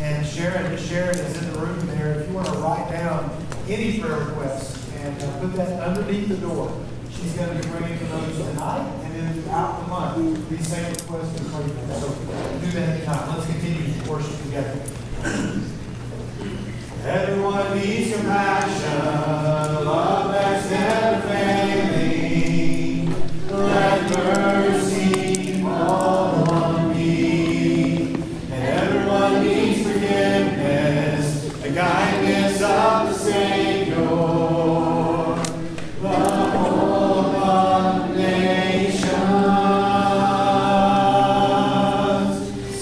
And Sharon is in the room there. If you want to write down any prayer requests and put that underneath the door, she's going to be bringing to those tonight and then throughout the month. These same requests and pray for them. So do that anytime. Let's continue to worship together. Everyone needs compassion, love that's never failing. Let mercy fall on me. And everyone needs forgiveness, the kindness of the Savior. The hope of nations,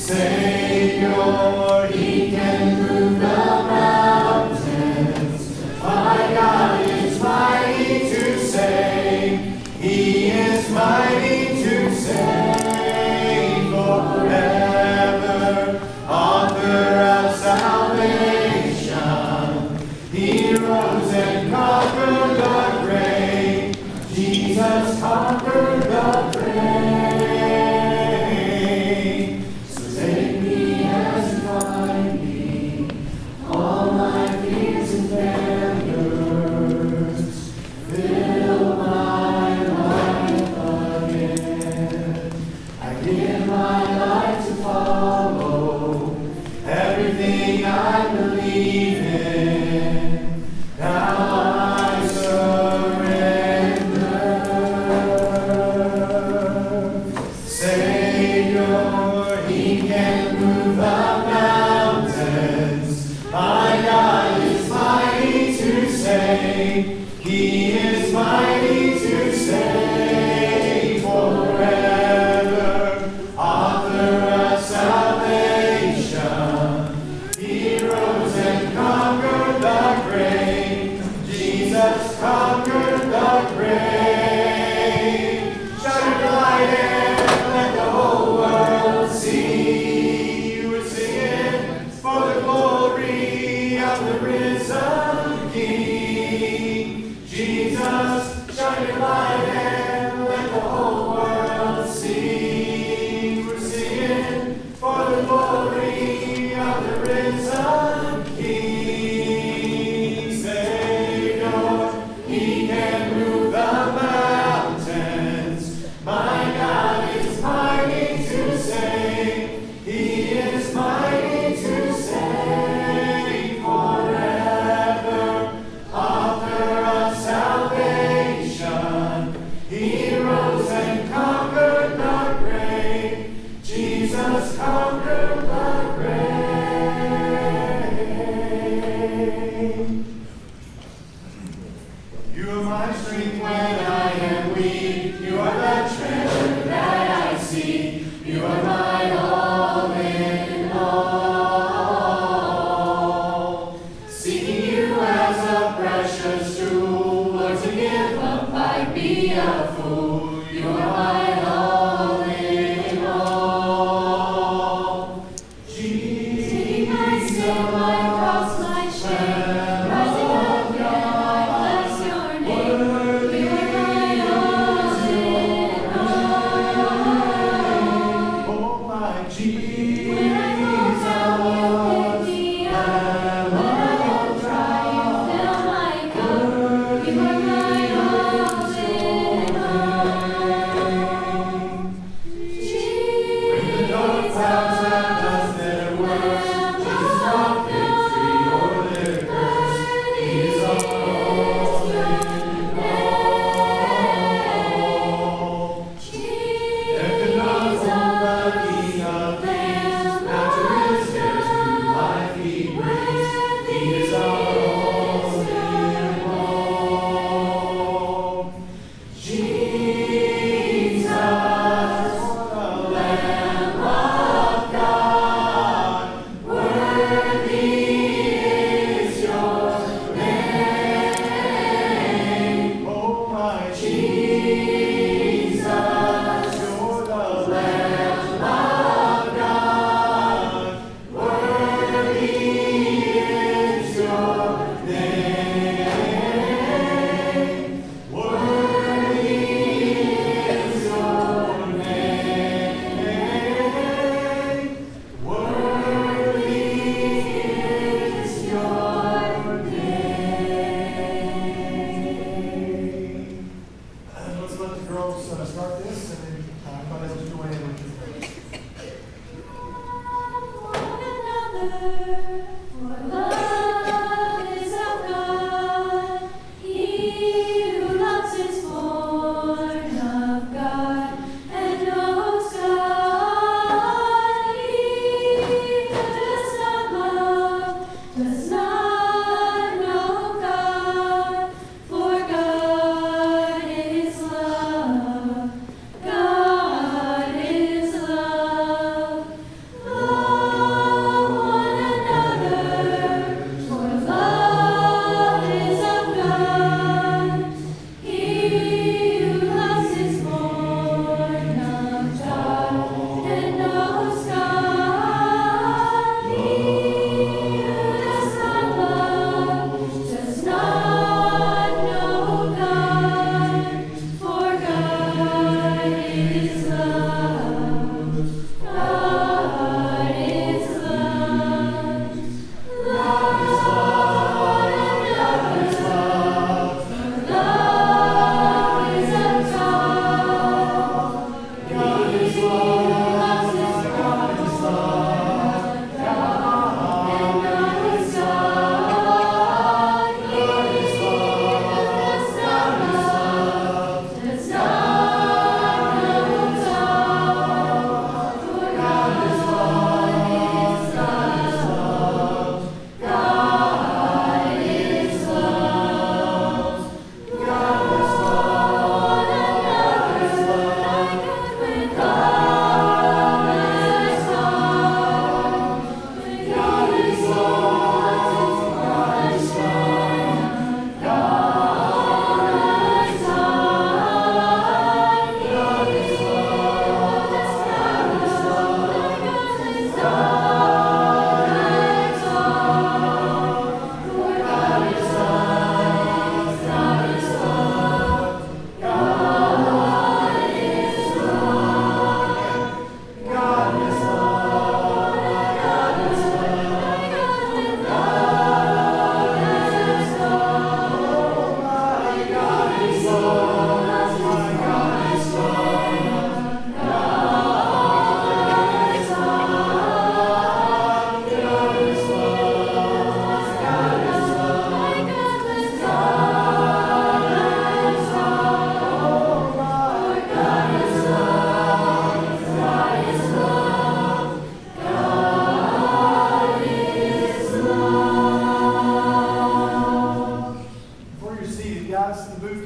Savior, He can move the mountains. My God is mighty to save. He is mighty to save forever. Author of salvation, He rose and conquered the grave. Jesus conquered the grave. So take me as you find me, all my fears and failures. Fill my life again. I give my life to follow everything I believe in. Now I surrender. Savior, He can move the mountains. My God is mighty to save. He is mighty to save forever. Author of salvation, He rose and conquered the grave. Jesus conquered the grave. Shout your delight and let the whole world see you were singing for the glory of the risen King. Jesus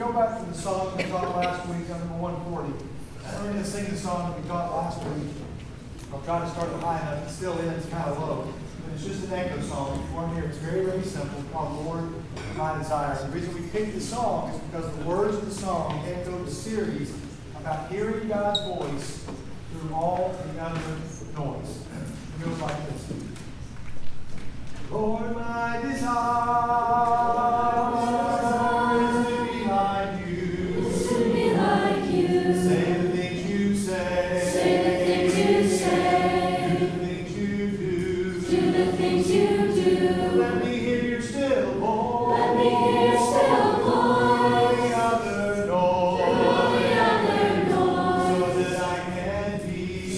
go back to the song we taught last week, number 140. We're going to sing the song that we taught last week. I'll try to start it high enough. It still ends kind of low. But it's just an echo song. If you want to hear, it's very, very simple. It's called Lord, My Desire. The reason we picked this song is because the words of the song echo the series about hearing God's voice through all the other noise. It goes like this. Lord, my desire is to be like you. Say the things you say. Do the things you do. Let me hear your still voice. Through the other noise.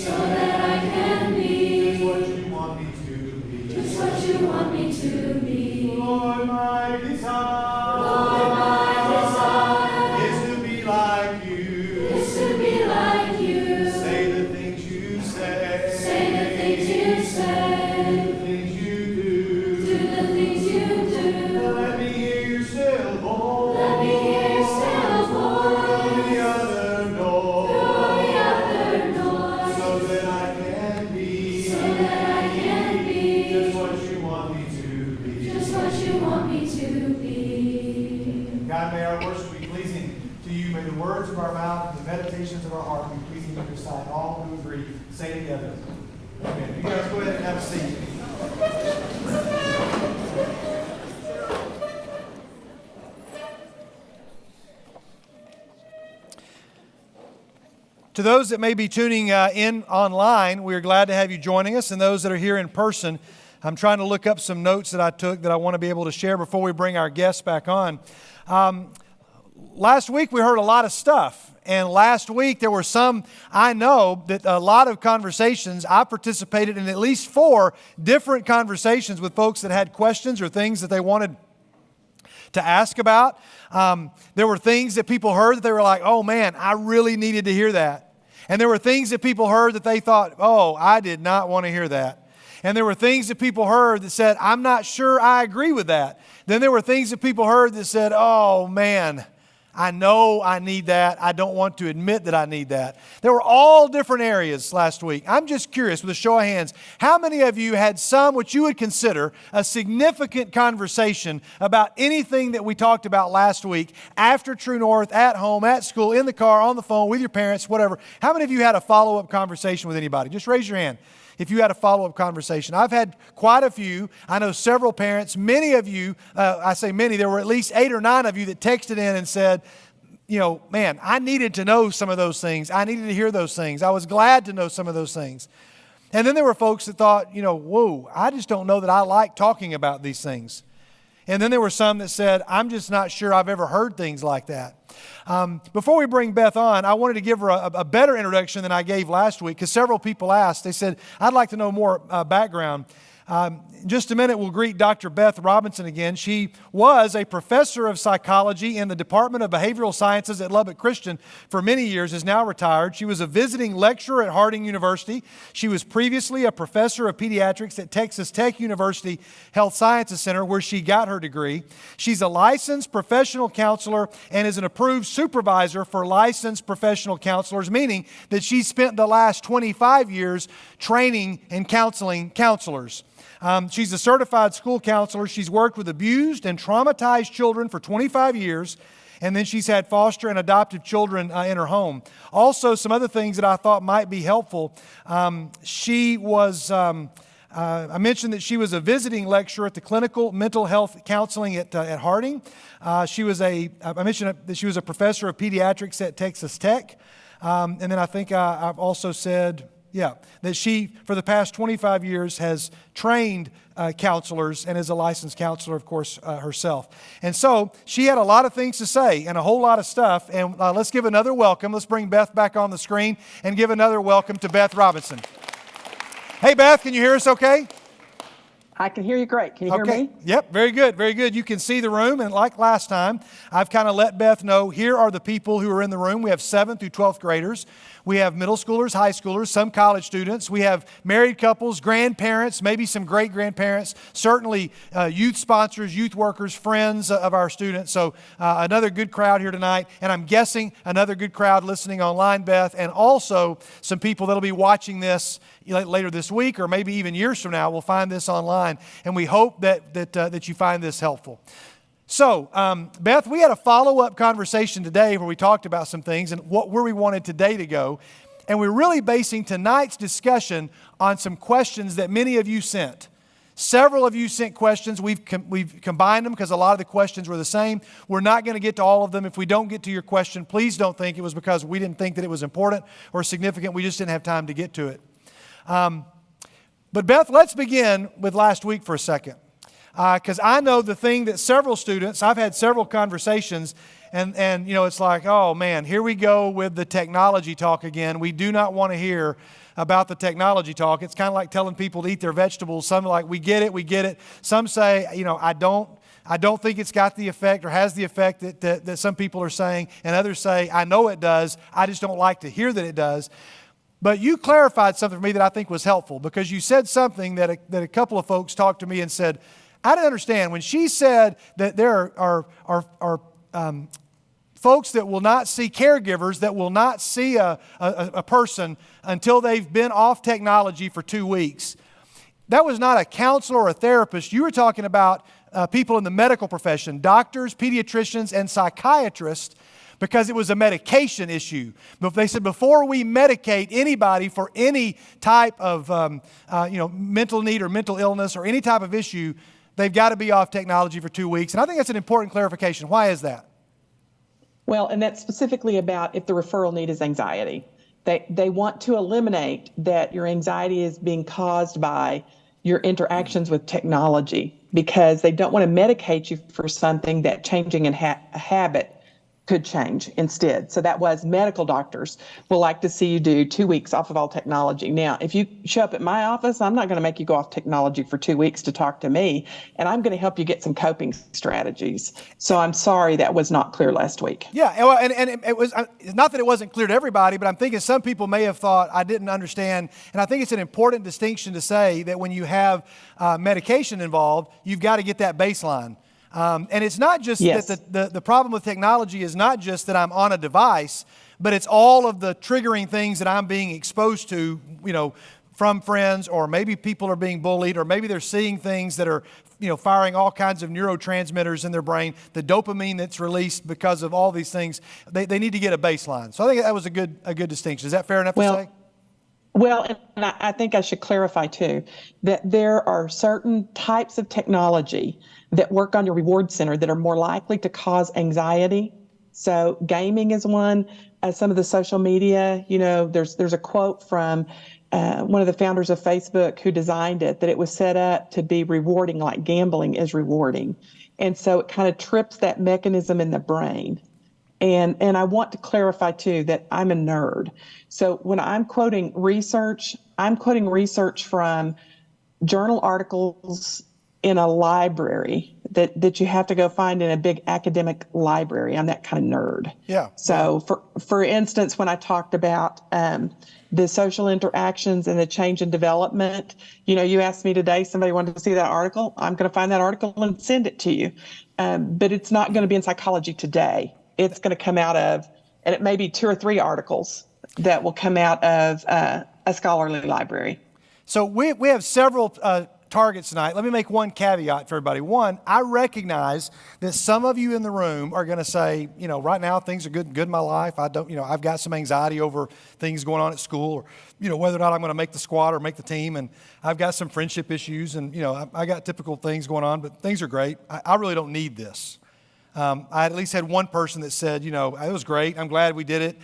So that I can be. Just what you want me to be. Lord, my desire is to be like you. Say the things you say. Do the things you do. Let me hear your still voice. Through the other noise. So that I can be. Just what you want me to be. God, may our worship be pleasing to you. May the words of our mouth and the meditations of our heart be pleasing in your sight. All who agree, say together. Amen. You guys go ahead and have a seat. To those that may be tuning in online, we are glad to have you joining us. And those that are here in person, I'm trying to look up some notes that I took that I want to be able to share before we bring our guests back on. Last week we heard a lot of stuff. And last week there were some, I know that a lot of conversations, I participated in at least 4 different conversations with folks that had questions or things that they wanted to ask about. There were things that people heard that they were like, oh man, I really needed to hear that. And there were things that people heard that they thought, oh, I did not want to hear that. And there were things that people heard that said, I'm not sure I agree with that. Then there were things that people heard that said, oh man, I know I need that. I don't want to admit that I need that. There were all different areas last week. I'm just curious, with a show of hands, how many of you had some what you would consider a significant conversation about anything that we talked about last week after True North, at home, at school, in the car, on the phone, with your parents, whatever? How many of you had a follow-up conversation with anybody? Just raise your hand if you had a follow-up conversation. I've had quite a few. I know several parents. Many of you, I say many, there were at least 8 or 9 of you that texted in and said, you know, man, I needed to know some of those things. I needed to hear those things. I was glad to know some of those things. And then there were folks that thought, you know, whoa, I just don't know that I like talking about these things. And then there were some that said, I'm just not sure I've ever heard things like that. Before we bring Beth on, I wanted to give her a better introduction than I gave last week, because several people asked. They said, I'd like to know more background. In just a minute, we'll greet Dr. Beth Robinson again. She was a professor of psychology in the Department of Behavioral Sciences at Lubbock Christian for many years, is now retired. She was a visiting lecturer at Harding University. She was previously a professor of pediatrics at Texas Tech University Health Sciences Center, where she got her degree. She's a licensed professional counselor and is an approved supervisor for licensed professional counselors, meaning that she spent the last 25 years training and counseling counselors. She's a certified school counselor. She's worked with abused and traumatized children for 25 years, and then she's had foster and adoptive children in her home. Also, some other things that I thought might be helpful. She was, I mentioned that she was a visiting lecturer at the Clinical Mental Health Counseling at Harding. I mentioned that she was a professor of pediatrics at Texas Tech. And then I think I've also said, that she, for the past 25 years, has trained counselors and is a licensed counselor, of course, herself. And so she had a lot of things to say and a whole lot of stuff. And let's give another welcome. Let's bring Beth back on the screen and give another welcome to Beth Robinson. Hey, Beth, can you hear us okay? I can hear you great. Can you hear me? Yep, very good, very good. You can see the room, and like last time, I've kind of let Beth know, here are the people who are in the room. We have 7th through 12th graders. We have middle schoolers, high schoolers, some college students. We have married couples, grandparents, maybe some great-grandparents, certainly youth sponsors, youth workers, friends of our students. So another good crowd here tonight, and I'm guessing another good crowd listening online, Beth, and also some people that'll be watching this later this week or maybe even years from now will find this online, and we hope that you find this helpful. So, Beth, we had a follow-up conversation today where we talked about some things and where we wanted today to go, and we're really basing tonight's discussion on some questions that many of you sent. Several of you sent questions. We've combined them because a lot of the questions were the same. We're not going to get to all of them. If we don't get to your question, please don't think it was because we didn't think that it was important or significant. We just didn't have time to get to it. But Beth, let's begin with last week for a second. Because I know the thing that several students, I've had several conversations, and you know, it's like, oh man, here we go with the technology talk again. We do not want to hear about the technology talk. It's kind of like telling people to eat their vegetables. Some are like, we get it. Some say, you know, I don't think it's got the effect or has the effect that some people are saying, and others say, I know it does. I just don't like to hear that it does. But you clarified something for me that I think was helpful, because you said something that a couple of folks talked to me and said, I didn't understand. When she said that there are folks that will not see, caregivers that will not see a person until they've been off technology for 2 weeks, that was not a counselor or a therapist. You were talking about people in the medical profession, doctors, pediatricians, and psychiatrists, because it was a medication issue. But they said before we medicate anybody for any type of mental need or mental illness or any type of issue, they've got to be off technology for 2 weeks. And I think that's an important clarification. Why is that? Well, and that's specifically about if the referral need is anxiety. They want to eliminate that your anxiety is being caused by your interactions with technology, because they don't want to medicate you for something that changing a habit could change instead. So that was medical doctors will like to see you do 2 weeks off of all technology. Now, if you show up at my office, I'm not going to make you go off technology for 2 weeks to talk to me, and I'm going to help you get some coping strategies. So I'm sorry that was not clear last week. Yeah, well, and it was not that it wasn't clear to everybody, but I'm thinking some people may have thought I didn't understand, and I think it's an important distinction to say that when you have medication involved, you've got to get that baseline. And it's not just that the problem with technology is not just that I'm on a device, but it's all of the triggering things that I'm being exposed to, you know, from friends, or maybe people are being bullied, or maybe they're seeing things that are, you know, firing all kinds of neurotransmitters in their brain, the dopamine that's released because of all these things. They need to get a baseline. So I think that was a good distinction. Is that fair enough to say? Well, and I think I should clarify too, that there are certain types of technology that work on your reward center that are more likely to cause anxiety. So gaming is one. Some of the social media, you know, there's a quote from one of the founders of Facebook who designed it, that it was set up to be rewarding like gambling is rewarding. And so it kind of trips that mechanism in the brain. And I want to clarify too that I'm a nerd. So when I'm quoting research from journal articles in a library that you have to go find in a big academic library. I'm that kind of nerd. Yeah. So for instance, when I talked about the social interactions and the change in development, you know, you asked me today, somebody wanted to see that article. I'm going to find that article and send it to you. But it's not going to be in Psychology Today. It's going to come out of, and it may be 2 or 3 articles that will come out of a scholarly library. So we have several targets tonight. Let me make one caveat for everybody. One, I recognize that some of you in the room are going to say, you know, right now things are good in my life. I've got some anxiety over things going on at school, or, you know, whether or not I'm going to make the squad or make the team. And I've got some friendship issues, and, you know, I got typical things going on, but things are great. I really don't need this. I at least had one person that said, you know, it was great. I'm glad we did it.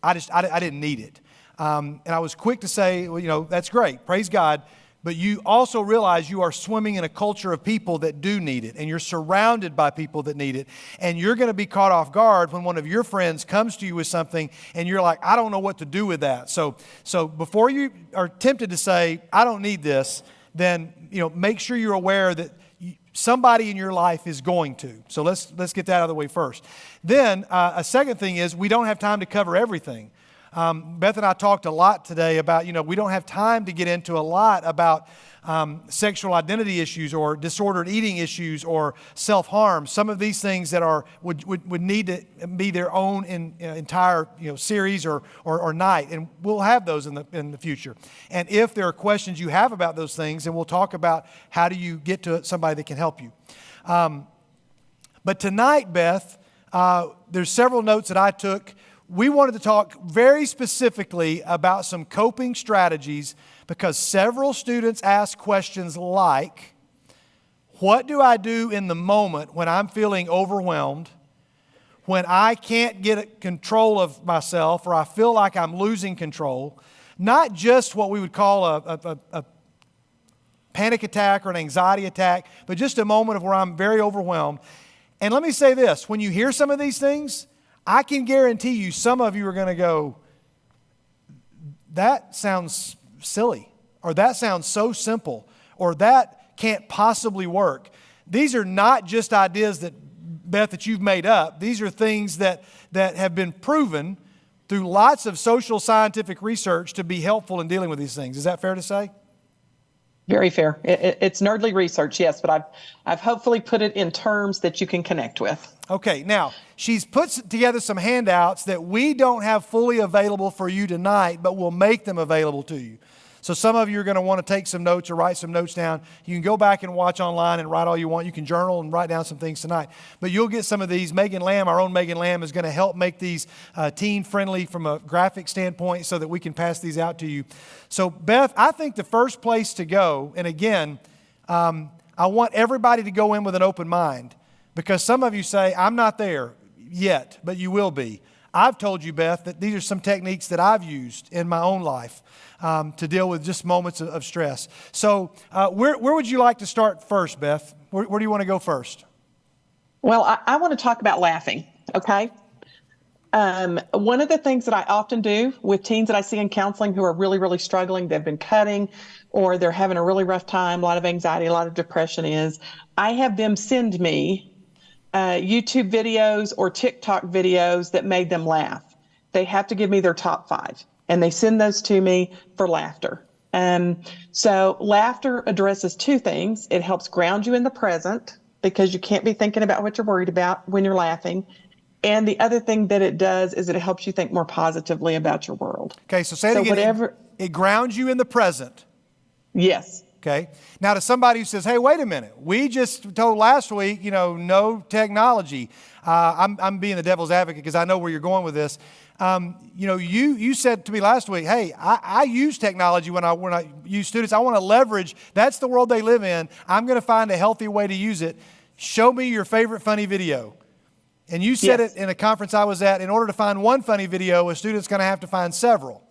I didn't need it. And I was quick to say, well, you know, that's great. Praise God. But you also realize you are swimming in a culture of people that do need it, and you're surrounded by people that need it. And you're going to be caught off guard when one of your friends comes to you with something and you're like, I don't know what to do with that. So before you are tempted to say, I don't need this, then make sure you're aware that somebody in your life is going to. So let's get that out of the way first. Then a second thing is we don't have time to cover everything. Beth and I talked a lot today about, we don't have time to get into a lot about sexual identity issues or disordered eating issues or self-harm. Some of these things that would need to be their own entire series or night, and we'll have those in the future. And if there are questions you have about those things, then we'll talk about how do you get to somebody that can help you. But tonight, Beth, there's several notes that I took. We wanted to talk very specifically about some coping strategies because several students asked questions like, what do I do in the moment when I'm feeling overwhelmed, when I can't get control of myself or I feel like I'm losing control? Not just what we would call a panic attack or an anxiety attack, but just a moment of where I'm very overwhelmed. And let me say this, when you hear some of these things, I can guarantee you some of you are going to go, that sounds silly, or that sounds so simple, or that can't possibly work. These are not just ideas that, Beth, that you've made up. These are things that have been proven through lots of social scientific research to be helpful in dealing with these things. Is that fair to say? Very fair. It's nerdly research, yes, but I've hopefully put it in terms that you can connect with. Okay, now, she's put together some handouts that we don't have fully available for you tonight, but we'll make them available to you. So some of you are going to want to take some notes or write some notes down. You can go back and watch online and write all you want. You can journal and write down some things tonight. But you'll get some of these. Megan Lamb, our own Megan Lamb, is going to help make these teen-friendly from a graphic standpoint so that we can pass these out to you. So, Beth, I think the first place to go, and again, I want everybody to go in with an open mind because some of you say, I'm not there yet, but you will be. I've told you, Beth, that these are some techniques that I've used in my own life to deal with just moments of stress. So where would you like to start first, Beth? Where do you want to go first? Well, I want to talk about laughing, okay? One of the things that I often do with teens that I see in counseling who are really, really struggling, they've been cutting, or they're having a really rough time, a lot of anxiety, a lot of depression is, I have them send me YouTube videos or TikTok videos that made them laugh. They have to give me their top 5, and they send those to me for laughter. So laughter addresses 2 things. It helps ground you in the present because you can't be thinking about what you're worried about when you're laughing. And the other thing that it does is it helps you think more positively about your world. Okay, so say it again. It grounds you in the present. Yes. Okay. Now, to somebody who says, hey, wait a minute. We just told last week, no technology. I'm being the devil's advocate because I know where you're going with this. You said to me last week, hey, I use technology when I use students. I want to leverage. That's the world they live in. I'm going to find a healthy way to use it. Show me your favorite funny video. And you said it in a conference I was at. In order to find one funny video, a student's going to have to find several.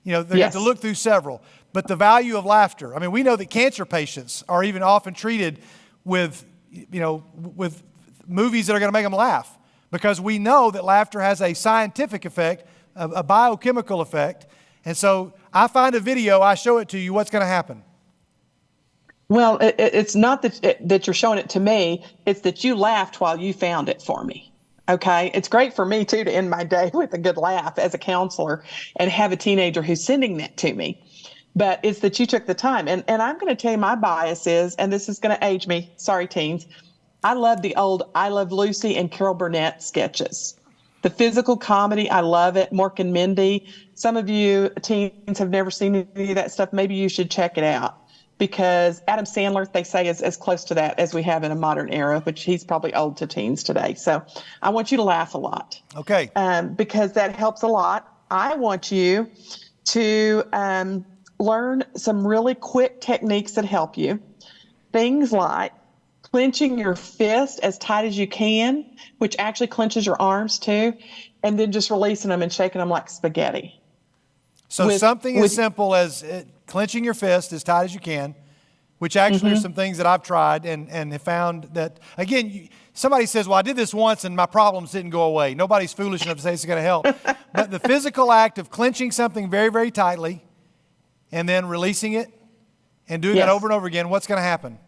They have to look through several. But the value of laughter. I mean, we know that cancer patients are even often treated with movies that are going to make them laugh because we know that laughter has a scientific effect, a biochemical effect. And so I find a video, I show it to you, what's going to happen? Well, it's not that you're showing it to me. It's that you laughed while you found it for me. Okay. It's great for me too to end my day with a good laugh as a counselor and have a teenager who's sending that to me. But it's that you took the time. And I'm going to tell you my bias is, and this is going to age me. Sorry, teens. I love the old I Love Lucy and Carol Burnett sketches. The physical comedy, I love it. Mork and Mindy. Some of you teens have never seen any of that stuff. Maybe you should check it out. Because Adam Sandler, they say, is as close to that as we have in a modern era, which he's probably old to teens today. So I want you to laugh a lot. Okay. Because that helps a lot. I want you to learn some really quick techniques that help you. Things like clenching your fist as tight as you can, which actually clenches your arms too, and then just releasing them and shaking them like spaghetti. So something as simple as clenching your fist as tight as you can, which actually are some things that I've tried and have found that, again, somebody says, well, I did this once and my problems didn't go away. Nobody's foolish enough to say it's going to help. But the physical act of clenching something very, very tightly and then releasing it and doing that over and over again, what's going to happen?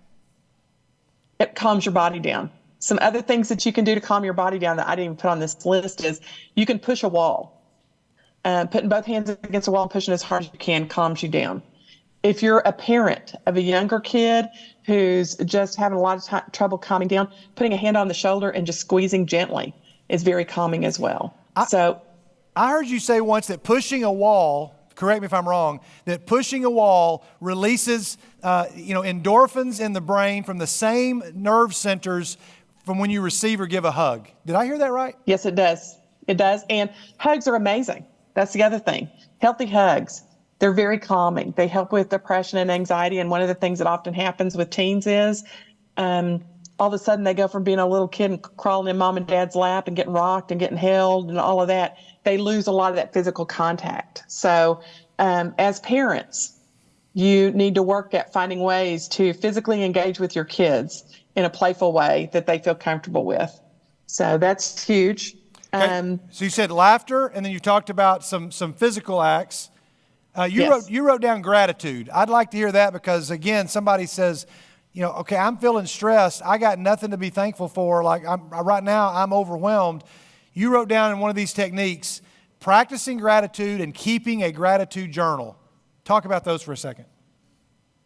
It calms your body down. Some other things that you can do to calm your body down that I didn't even put on this list is you can push a wall. Putting both hands against the wall and pushing as hard as you can calms you down. If you're a parent of a younger kid who's just having a lot of trouble calming down, putting a hand on the shoulder and just squeezing gently is very calming as well. I heard you say once that pushing a wall, correct me if I'm wrong, that pushing a wall releases endorphins in the brain from the same nerve centers from when you receive or give a hug. Did I hear that right? Yes, it does. It does. And hugs are amazing. That's the other thing. Healthy hugs. They're very calming. They help with depression and anxiety. And one of the things that often happens with teens is all of a sudden they go from being a little kid and crawling in mom and dad's lap and getting rocked and getting held and all of that. They lose a lot of that physical contact. So as parents, you need to work at finding ways to physically engage with your kids in a playful way that they feel comfortable with. So that's huge. Okay. So you said laughter, and then you talked about some physical acts. You wrote down gratitude. I'd like to hear that because, again, somebody says, okay, I'm feeling stressed. I got nothing to be thankful for. Right now, I'm overwhelmed. You wrote down in one of these techniques, practicing gratitude and keeping a gratitude journal. Talk about those for a second.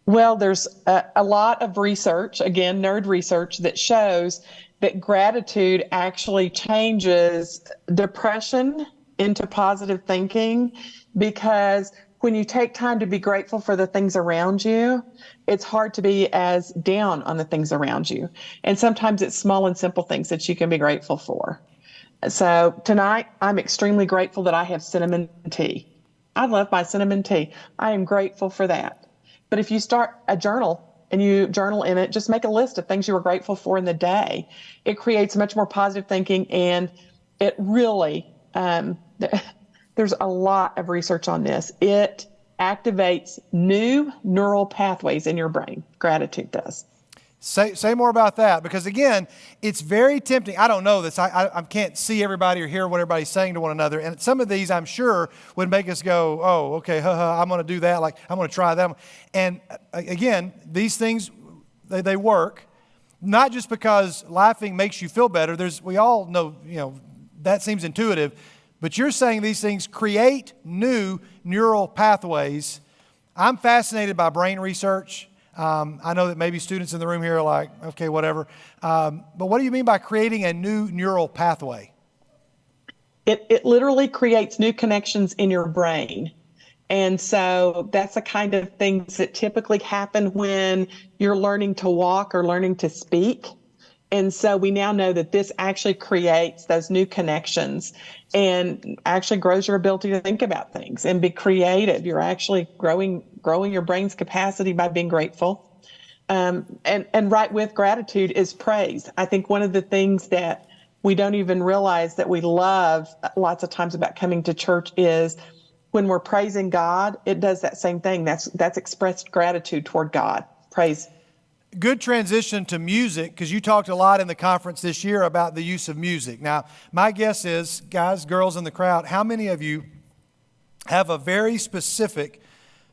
Well, there's a lot of research, again, nerd research, that shows that gratitude actually changes depression into positive thinking, because when you take time to be grateful for the things around you, it's hard to be as down on the things around you. And sometimes it's small and simple things that you can be grateful for. So tonight, I'm extremely grateful that I have cinnamon tea. I love my cinnamon tea. I am grateful for that. But if you start a journal and you journal in it, just make a list of things you were grateful for in the day. It creates much more positive thinking, and it really, there's a lot of research on this. It activates new neural pathways in your brain. Gratitude does. Say more about that, because again, it's very tempting. I don't know this. I can't see everybody or hear what everybody's saying to one another. And some of these, I'm sure, would make us go, oh, okay, I'm going to do that. Like, I'm going to try that. And again, these things, they work. Not just because laughing makes you feel better. We all know, that seems intuitive. But you're saying these things create new neural pathways. I'm fascinated by brain research. I know that maybe students in the room here are like, okay, whatever. But what do you mean by creating a new neural pathway? It literally creates new connections in your brain. And so that's the kind of things that typically happen when you're learning to walk or learning to speak. And so we now know that this actually creates those new connections and actually grows your ability to think about things and be creative. You're actually growing your brain's capacity by being grateful. And right with gratitude is praise. I think one of the things that we don't even realize that we love lots of times about coming to church is when we're praising God, it does that same thing. That's expressed gratitude toward God. Praise. Good transition to music, because you talked a lot in the conference this year about the use of music. Now, my guess is, guys, girls in the crowd, how many of you have a very specific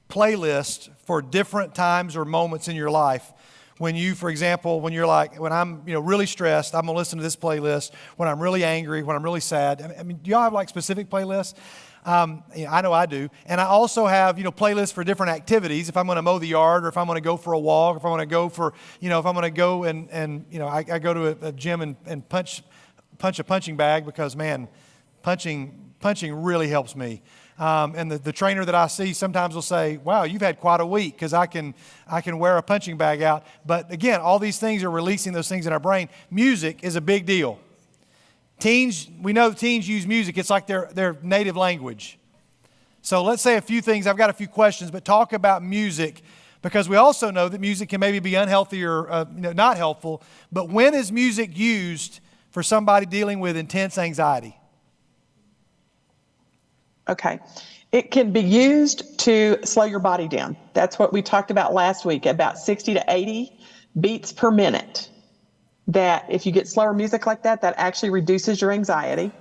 playlist for different times or moments in your life? When you, for example, when I'm really stressed, I'm going to listen to this playlist. When I'm really angry, when I'm really sad. I mean, do y'all have like specific playlists? I know I do. And I also have, playlists for different activities. If I'm going to mow the yard, or if I'm going to go for a walk, or if I'm going to go for, if I'm going to go and I go to a gym and punch a punching bag, because, man, punching really helps me. And the trainer that I see sometimes will say, wow, you've had quite a week, because I can wear a punching bag out. But again, all these things are releasing those things in our brain. Music is a big deal. Teens, we know teens use music. It's like their native language. So let's say a few things. I've got a few questions, but talk about music, because we also know that music can maybe be unhealthy or not helpful. But when is music used for somebody dealing with intense anxiety? Okay. It can be used to slow your body down. That's what we talked about last week, about 60 to 80 beats per minute. That if you get slower music like that, that actually reduces your anxiety.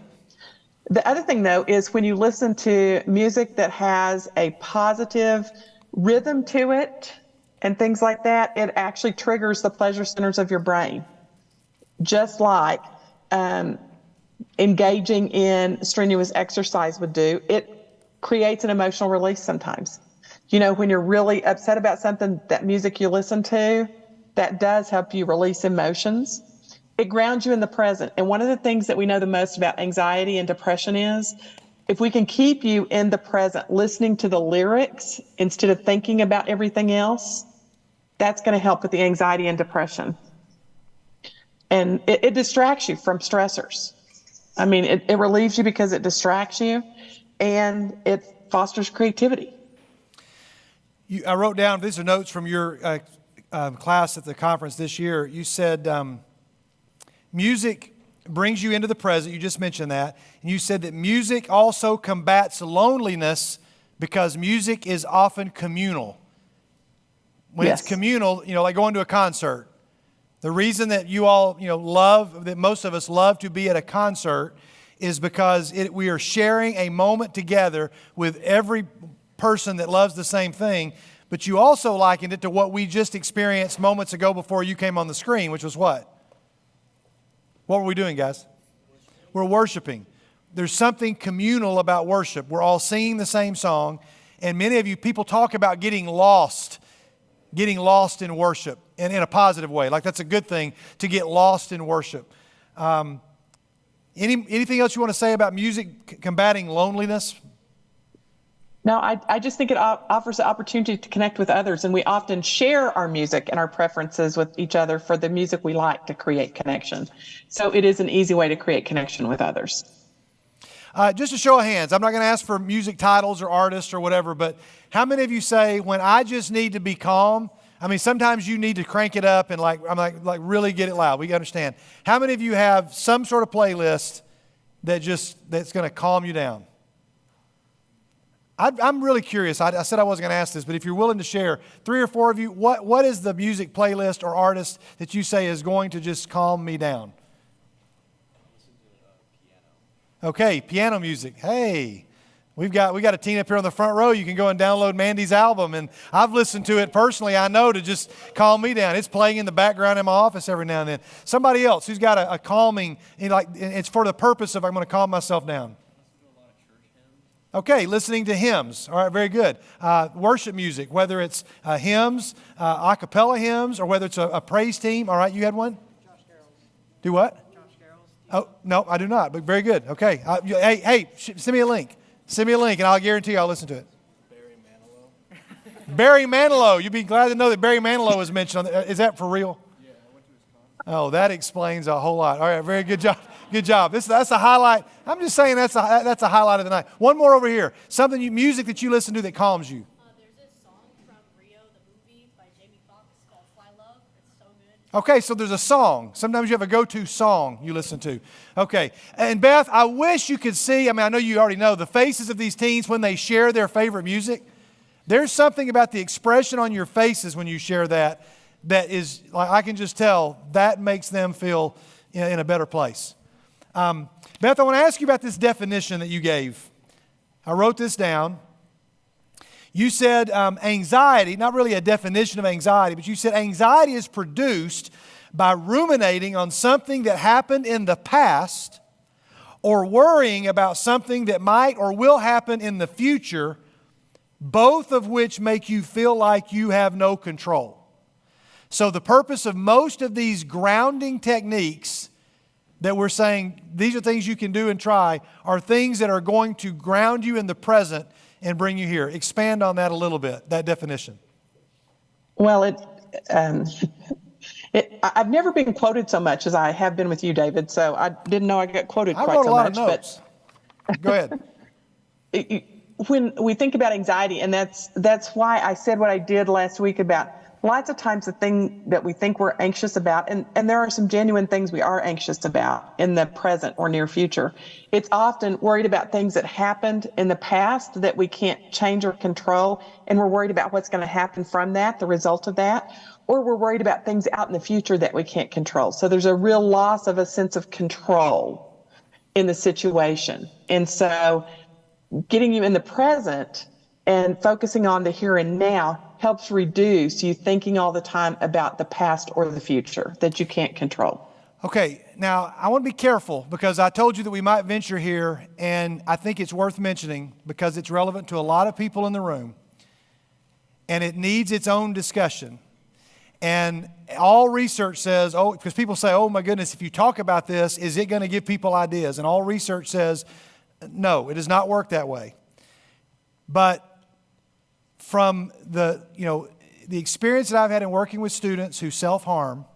The other thing, though, is when you listen to music that has a positive rhythm to it, and things like that, it actually triggers the pleasure centers of your brain. Just like engaging in strenuous exercise would do, it creates an emotional release sometimes. You know, when you're really upset about something, that music you listen to, that does help you release emotions. It grounds you in the present. And one of the things that we know the most about anxiety and depression is if we can keep you in the present, listening to the lyrics instead of thinking about everything else, that's going to help with the anxiety and depression. And it distracts you from stressors. I mean, it relieves you because it distracts you, and it fosters creativity. I wrote down, these are notes from your class at the conference this year. You said music brings you into the present. You just mentioned that. And you said that music also combats loneliness because music is often communal. When Yes. it's communal, you know, like going to a concert. The reason that you all, you know, love, that most of us love to be at a concert is because we are sharing a moment together with every person that loves the same thing. But you also likened it to what we just experienced moments ago before you came on the screen, which was what? What were we doing, guys? We're worshiping. There's something communal about worship. We're all singing the same song. And many of you, people talk about getting lost in worship, and in a positive way. Like that's a good thing to get lost in worship. Anything else you want to say about music combating loneliness? No, I just think it offers the opportunity to connect with others, and we often share our music and our preferences with each other for the music we like to create connection. So it is an easy way to create connection with others. Just a show of hands. I'm not going to ask for music titles or artists or whatever, but how many of you say, when I just need to be calm? I mean, sometimes you need to crank it up and like really get it loud. We understand. How many of you have some sort of playlist that's going to calm you down? I'm really curious. I said I wasn't going to ask this, but if you're willing to share, 3 or 4 of you, what is the music playlist or artist that you say is going to just calm me down? Okay, piano music. Hey, we got a teen up here on the front row. You can go and download Mandy's album, and I've listened to it personally. I know to just calm me down. It's playing in the background in my office every now and then. Somebody else who's got a calming, it's for the purpose of I'm going to calm myself down. Okay, listening to hymns. All right, very good. Worship music, whether it's hymns, a cappella hymns, or whether it's a praise team. All right, you had one? Josh Carroll's. Do what? Oh, no, I do not, but very good. Okay. Hey, send me a link. Send me a link, and I'll guarantee you I'll listen to it. Barry Manilow. You'd be glad to know that Barry Manilow was mentioned. Is that for real? Yeah, I went to his concert. Oh, that explains a whole lot. All right, very good job. Good job. That's a highlight. I'm just saying that's a highlight of the night. One more over here. Music that you listen to that calms you. There's this song from Rio, the movie by Jamie Foxx called Fly Love. It's so good. Okay, so there's a song. Sometimes you have a go-to song you listen to. Okay, and Beth, I wish you could see, I know you already know, the faces of these teens when they share their favorite music. There's something about the expression on your faces when you share that is, like, I can just tell, that makes them feel in a better place. Beth, I want to ask you about this definition that you gave. I wrote this down. You said anxiety, not really a definition of anxiety, but you said anxiety is produced by ruminating on something that happened in the past or worrying about something that might or will happen in the future, both of which make you feel like you have no control. So the purpose of most of these grounding techniques that we're saying these are things you can do and try are things that are going to ground you in the present and bring you here. Expand on that a little bit, that definition. Well, I've never been quoted so much as I have been with you, David, so I didn't know I got quoted quite so much. I wrote a lot of notes. Go ahead. When we think about anxiety, and that's why I said what I did last week about lots of times the thing that we think we're anxious about, and there are some genuine things we are anxious about in the present or near future. It's often worried about things that happened in the past that we can't change or control, and we're worried about what's going to happen from that, the result of that, or we're worried about things out in the future that we can't control. So there's a real loss of a sense of control in the situation. And so getting you in the present and focusing on the here and now helps reduce you thinking all the time about the past or the future that you can't control. Okay, now I want to be careful because I told you that we might venture here, and I think it's worth mentioning because it's relevant to a lot of people in the room, and it needs its own discussion. And all research says, because people say, oh my goodness, if you talk about this, is it going to give people ideas? And all research says, no, it does not work that way. But from the experience that I've had in working with students who self-harm,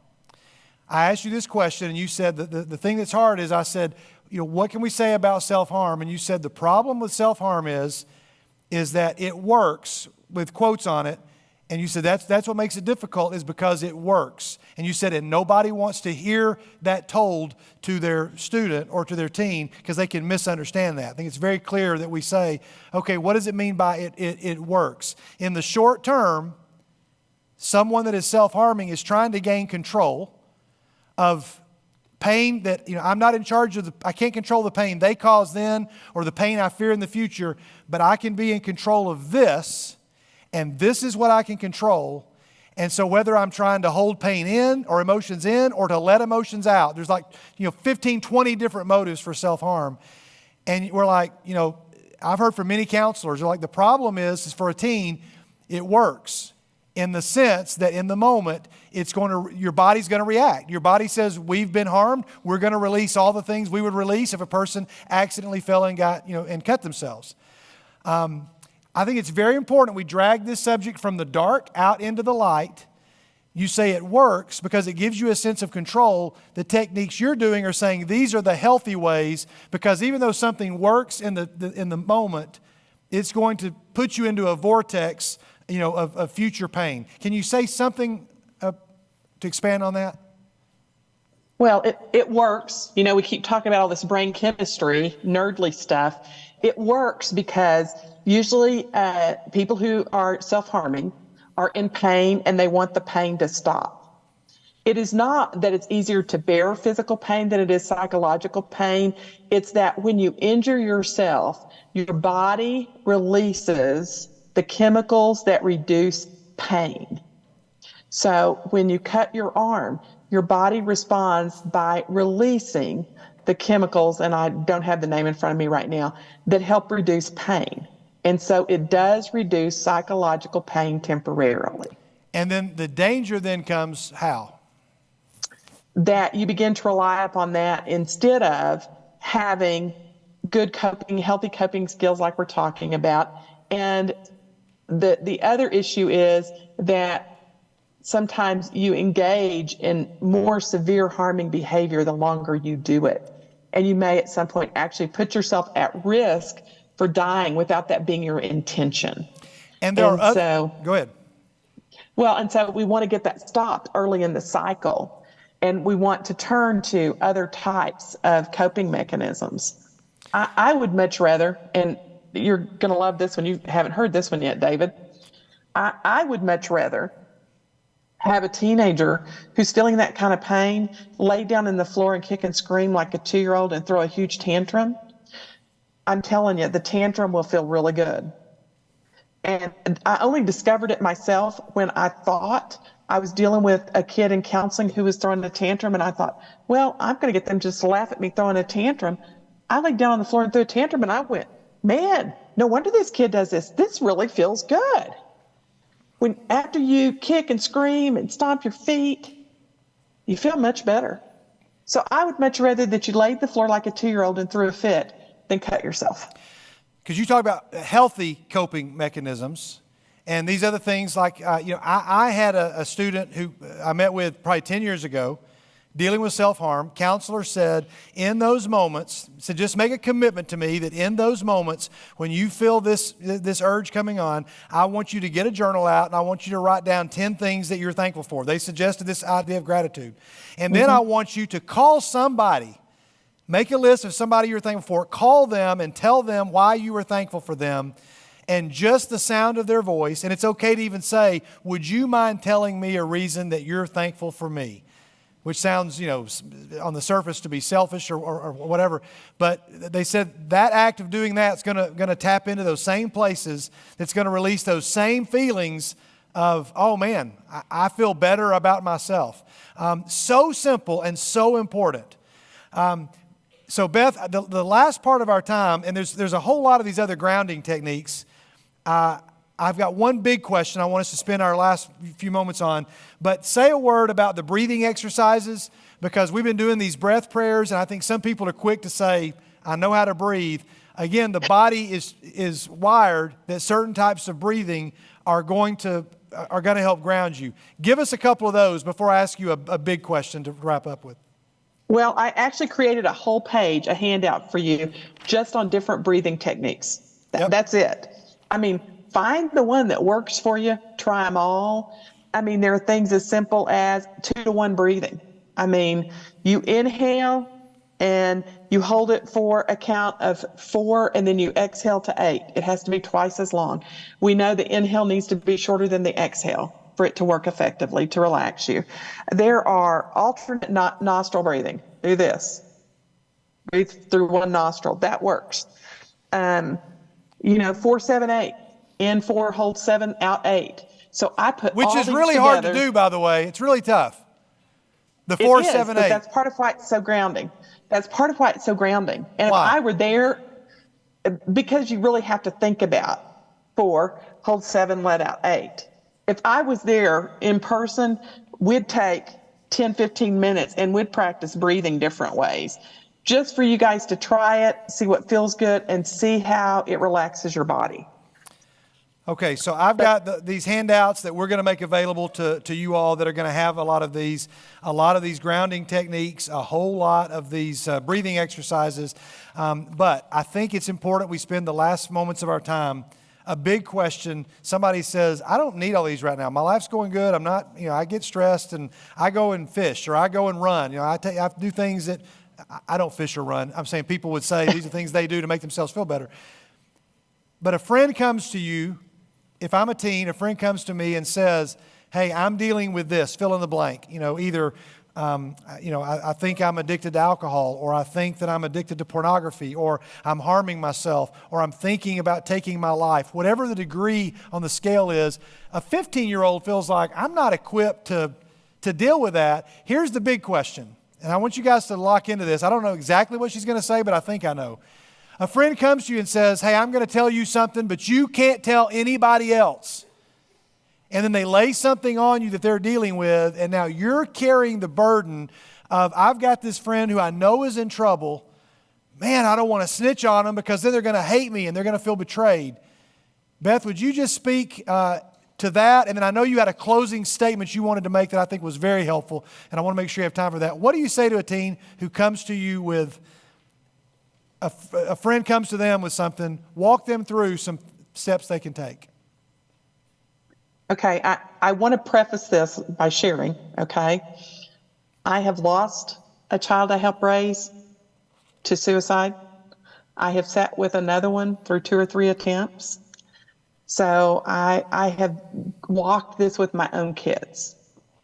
I asked you this question, and you said that the thing that's hard is, I said, what can we say about self-harm? And you said the problem with self-harm is that it works, with quotes on it. And you said that's what makes it difficult, is because it works. And you said, and nobody wants to hear that told to their student or to their teen because they can misunderstand that. I think it's very clear that we say, okay, what does it mean by it works? In the short term, someone that is self-harming is trying to gain control of pain that, I'm not in charge of I can't control the pain they cause then or the pain I fear in the future, but I can be in control of this. And this is what I can control. And so whether I'm trying to hold pain in or emotions in or to let emotions out, there's 15, 20 different motives for self-harm. And we're like, I've heard from many counselors, they're like, the problem is for a teen, it works in the sense that in the moment, your body's going to react. Your body says, we've been harmed. We're going to release all the things we would release if a person accidentally fell and and cut themselves. I think it's very important we drag this subject from the dark out into the light. You say it works because it gives you a sense of control. The techniques you're doing are saying these are the healthy ways, because even though something works in the moment, it's going to put you into a vortex, of future pain. Can you say something to expand on that? Well, it works. We keep talking about all this brain chemistry, nerdly stuff. It works because usually people who are self-harming are in pain and they want the pain to stop. It is not that it's easier to bear physical pain than it is psychological pain. It's that when you injure yourself, your body releases the chemicals that reduce pain. So when you cut your arm, your body responds by releasing the chemicals, and I don't have the name in front of me right now, that help reduce pain. And so it does reduce psychological pain temporarily. And then the danger then comes how? That you begin to rely upon that instead of having good coping, healthy coping skills like we're talking about. And the other issue is that sometimes you engage in more severe harming behavior the longer you do it. And you may at some point actually put yourself at risk for dying without that being your intention. And there are other, go ahead. Well, and so we want to get that stopped early in the cycle. And we want to turn to other types of coping mechanisms. I would much rather, and you're going to love this one, you haven't heard this one yet, David. I would much rather have a teenager who's feeling that kind of pain lay down in the floor and kick and scream like a 2-year-old and throw a huge tantrum. I'm telling you, the tantrum will feel really good. And I only discovered it myself when I thought I was dealing with a kid in counseling who was throwing a tantrum, and I thought, well, I'm going to get them just to laugh at me throwing a tantrum. I laid down on the floor and threw a tantrum, and I went, man, no wonder this kid does this. This really feels good. After you kick and scream and stomp your feet, you feel much better. So I would much rather that you laid the floor like a 2-year-old and threw a fit than cut yourself. Because you talk about healthy coping mechanisms and these other things like, I had a student who I met with probably 10 years ago dealing with self-harm. Counselor said, in those moments, so just make a commitment to me that in those moments when you feel this urge coming on, I want you to get a journal out and I want you to write down 10 things that you're thankful for. They suggested this idea of gratitude. And then I want you to call somebody, make a list of somebody you're thankful for, call them and tell them why you were thankful for them. And just the sound of their voice, and it's okay to even say, would you mind telling me a reason that you're thankful for me? Which sounds, on the surface to be selfish or whatever. But they said that act of doing that is going to tap into those same places that's going to release those same feelings of, oh man, I feel better about myself. So simple and so important. So Beth, the last part of our time, and there's a whole lot of these other grounding techniques. I've got one big question I want us to spend our last few moments on, but say a word about the breathing exercises, because we've been doing these breath prayers, and I think some people are quick to say, I know how to breathe. Again, the body is wired that certain types of breathing are going to help ground you. Give us a couple of those before I ask you a big question to wrap up with. Well, I actually created a whole page, a handout for you, just on different breathing techniques. Yep. That's it. I mean, find the one that works for you. Try them all. I mean, there are things as simple as 2-to-1 breathing. I mean, you inhale and you hold it for a count of 4, and then you exhale to 8. It has to be twice as long. We know the inhale needs to be shorter than the exhale for it to work effectively, to relax you. There are alternate nostril breathing. Do this. Breathe through one nostril. That works. 4, 7, 8. In 4, hold 7, out 8. So I put Which all is these really together. hard to do, by the way. It's really tough. The It 4, is, 7, but 8. that's part of why it's so grounding. That's part of why it's so grounding. And Why? if I were there, because you really have to think about 4, hold 7, let out 8. If I was there in person, we'd take 10, 15 minutes and we'd practice breathing different ways, just for you guys to try it, see what feels good, and see how it relaxes your body. Okay, so I've got these handouts that we're going to make available to you all that are going to have a lot of these grounding techniques, a whole lot of these breathing exercises. But I think it's important we spend the last moments of our time. A big question, somebody says, I don't need all these right now. My life's going good. I'm not, I get stressed and I go and fish or I go and run. I do things that I don't fish or run. I'm saying people would say these are things they do to make themselves feel better. But a friend comes to you. If I'm a teen, a friend comes to me and says, hey, I'm dealing with this, fill in the blank. Either, I think I'm addicted to alcohol, or I think that I'm addicted to pornography, or I'm harming myself, or I'm thinking about taking my life. Whatever the degree on the scale is, a 15-year-old feels like I'm not equipped to deal with that. Here's the big question, and I want you guys to lock into this. I don't know exactly what she's going to say, but I think I know. A friend comes to you and says, hey, I'm going to tell you something, but you can't tell anybody else. And then they lay something on you that they're dealing with, and now you're carrying the burden of, I've got this friend who I know is in trouble. Man, I don't want to snitch on them because then they're going to hate me and they're going to feel betrayed. Beth, would you just speak to that? And then I know you had a closing statement you wanted to make that I think was very helpful, and I want to make sure you have time for that. What do you say to a teen who comes to you with a friend comes to them with something? Walk them through some steps they can take. Okay, I want to preface this by sharing, okay? I have lost a child I helped raise to suicide. I have sat with another one through 2 or 3 attempts. So I have walked this with my own kids.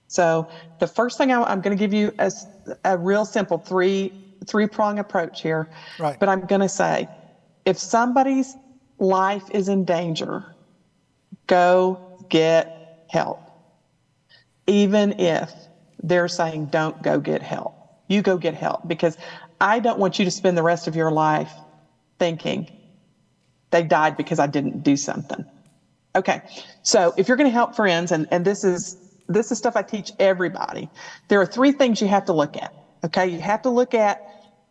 So the first thing I'm going to give you is a real simple three-prong approach here. Right. But I'm going to say, if somebody's life is in danger, go get help. Even if they're saying don't go get help, you go get help, because I don't want you to spend the rest of your life thinking they died because I didn't do something. Okay, so if you're going to help friends, and this is stuff I teach everybody, there are 3 things you have to look at. Okay, you have to look at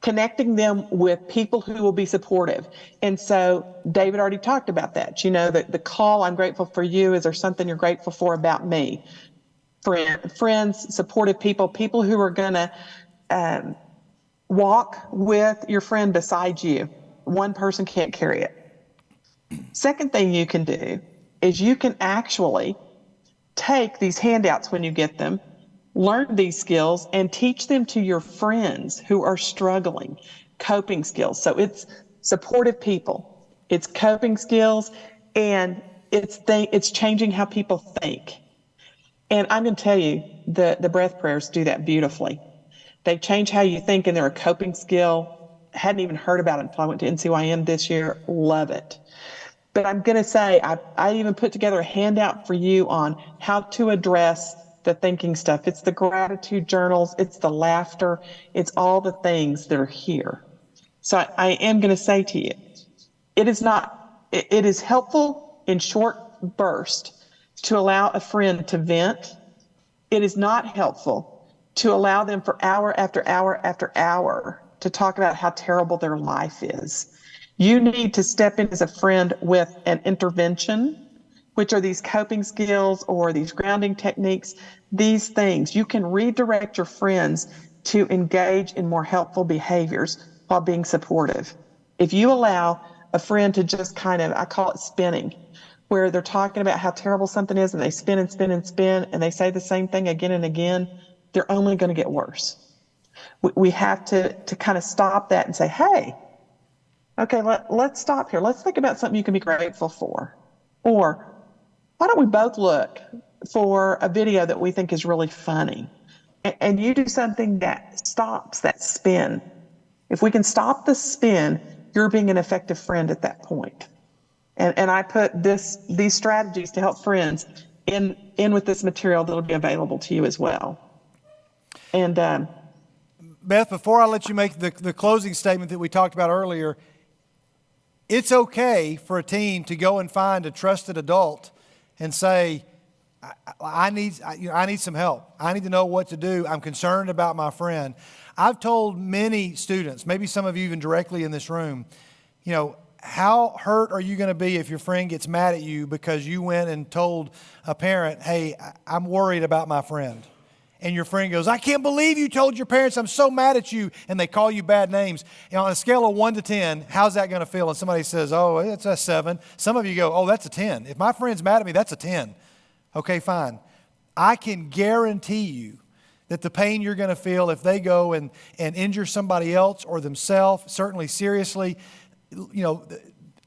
connecting them with people who will be supportive. And so David already talked about that. The call, I'm grateful for you. Is there something you're grateful for about me? Friends, supportive people who are going to walk with your friend beside you. One person can't carry it. Second thing you can do is you can actually take these handouts when you get them, learn these skills, and teach them to your friends who are struggling, coping skills. So it's supportive people, it's coping skills, and it's changing how people think. And I'm going to tell you, the breath prayers do that beautifully. They change how you think, and they're a coping skill. Hadn't even heard about it until I went to NCYM this year. Love it. But I'm going to say, I even put together a handout for you on how to address the thinking stuff. It's the gratitude journals, it's the laughter, it's all the things that are here. So I am going to say to you, it is helpful in short bursts to allow a friend to vent. It is not helpful to allow them for hour after hour after hour to talk about how terrible their life is. You need to step in as a friend with an intervention, which are these coping skills or these grounding techniques, these things. You can redirect your friends to engage in more helpful behaviors while being supportive. If you allow a friend to just kind of, I call it spinning, where they're talking about how terrible something is and they spin and spin and spin and they say the same thing again and again, they're only going to get worse. We have to kind of stop that and say, hey, okay, let's stop here. Let's think about something you can be grateful for. Or why don't we both look for a video that we think is really funny? And you do something that stops that spin. If we can stop the spin, you're being an effective friend at that point. And I put these strategies to help friends in with this material that'll be available to you as well. And Beth, before I let you make the closing statement that we talked about earlier, it's okay for a teen to go and find a trusted adult and say, I need some help. I need to know what to do. I'm concerned about my friend. I've told many students, maybe some of you even directly in this room, how hurt are you going to be if your friend gets mad at you because you went and told a parent, hey, I'm worried about my friend. And your friend goes, I can't believe you told your parents, I'm so mad at you. And they call you bad names. On a scale of 1 to 10, how's that going to feel? And somebody says, oh, it's a 7. Some of you go, oh, that's a 10. If my friend's mad at me, that's a 10. Okay, fine. I can guarantee you that the pain you're going to feel if they go and injure somebody else or themselves, certainly seriously,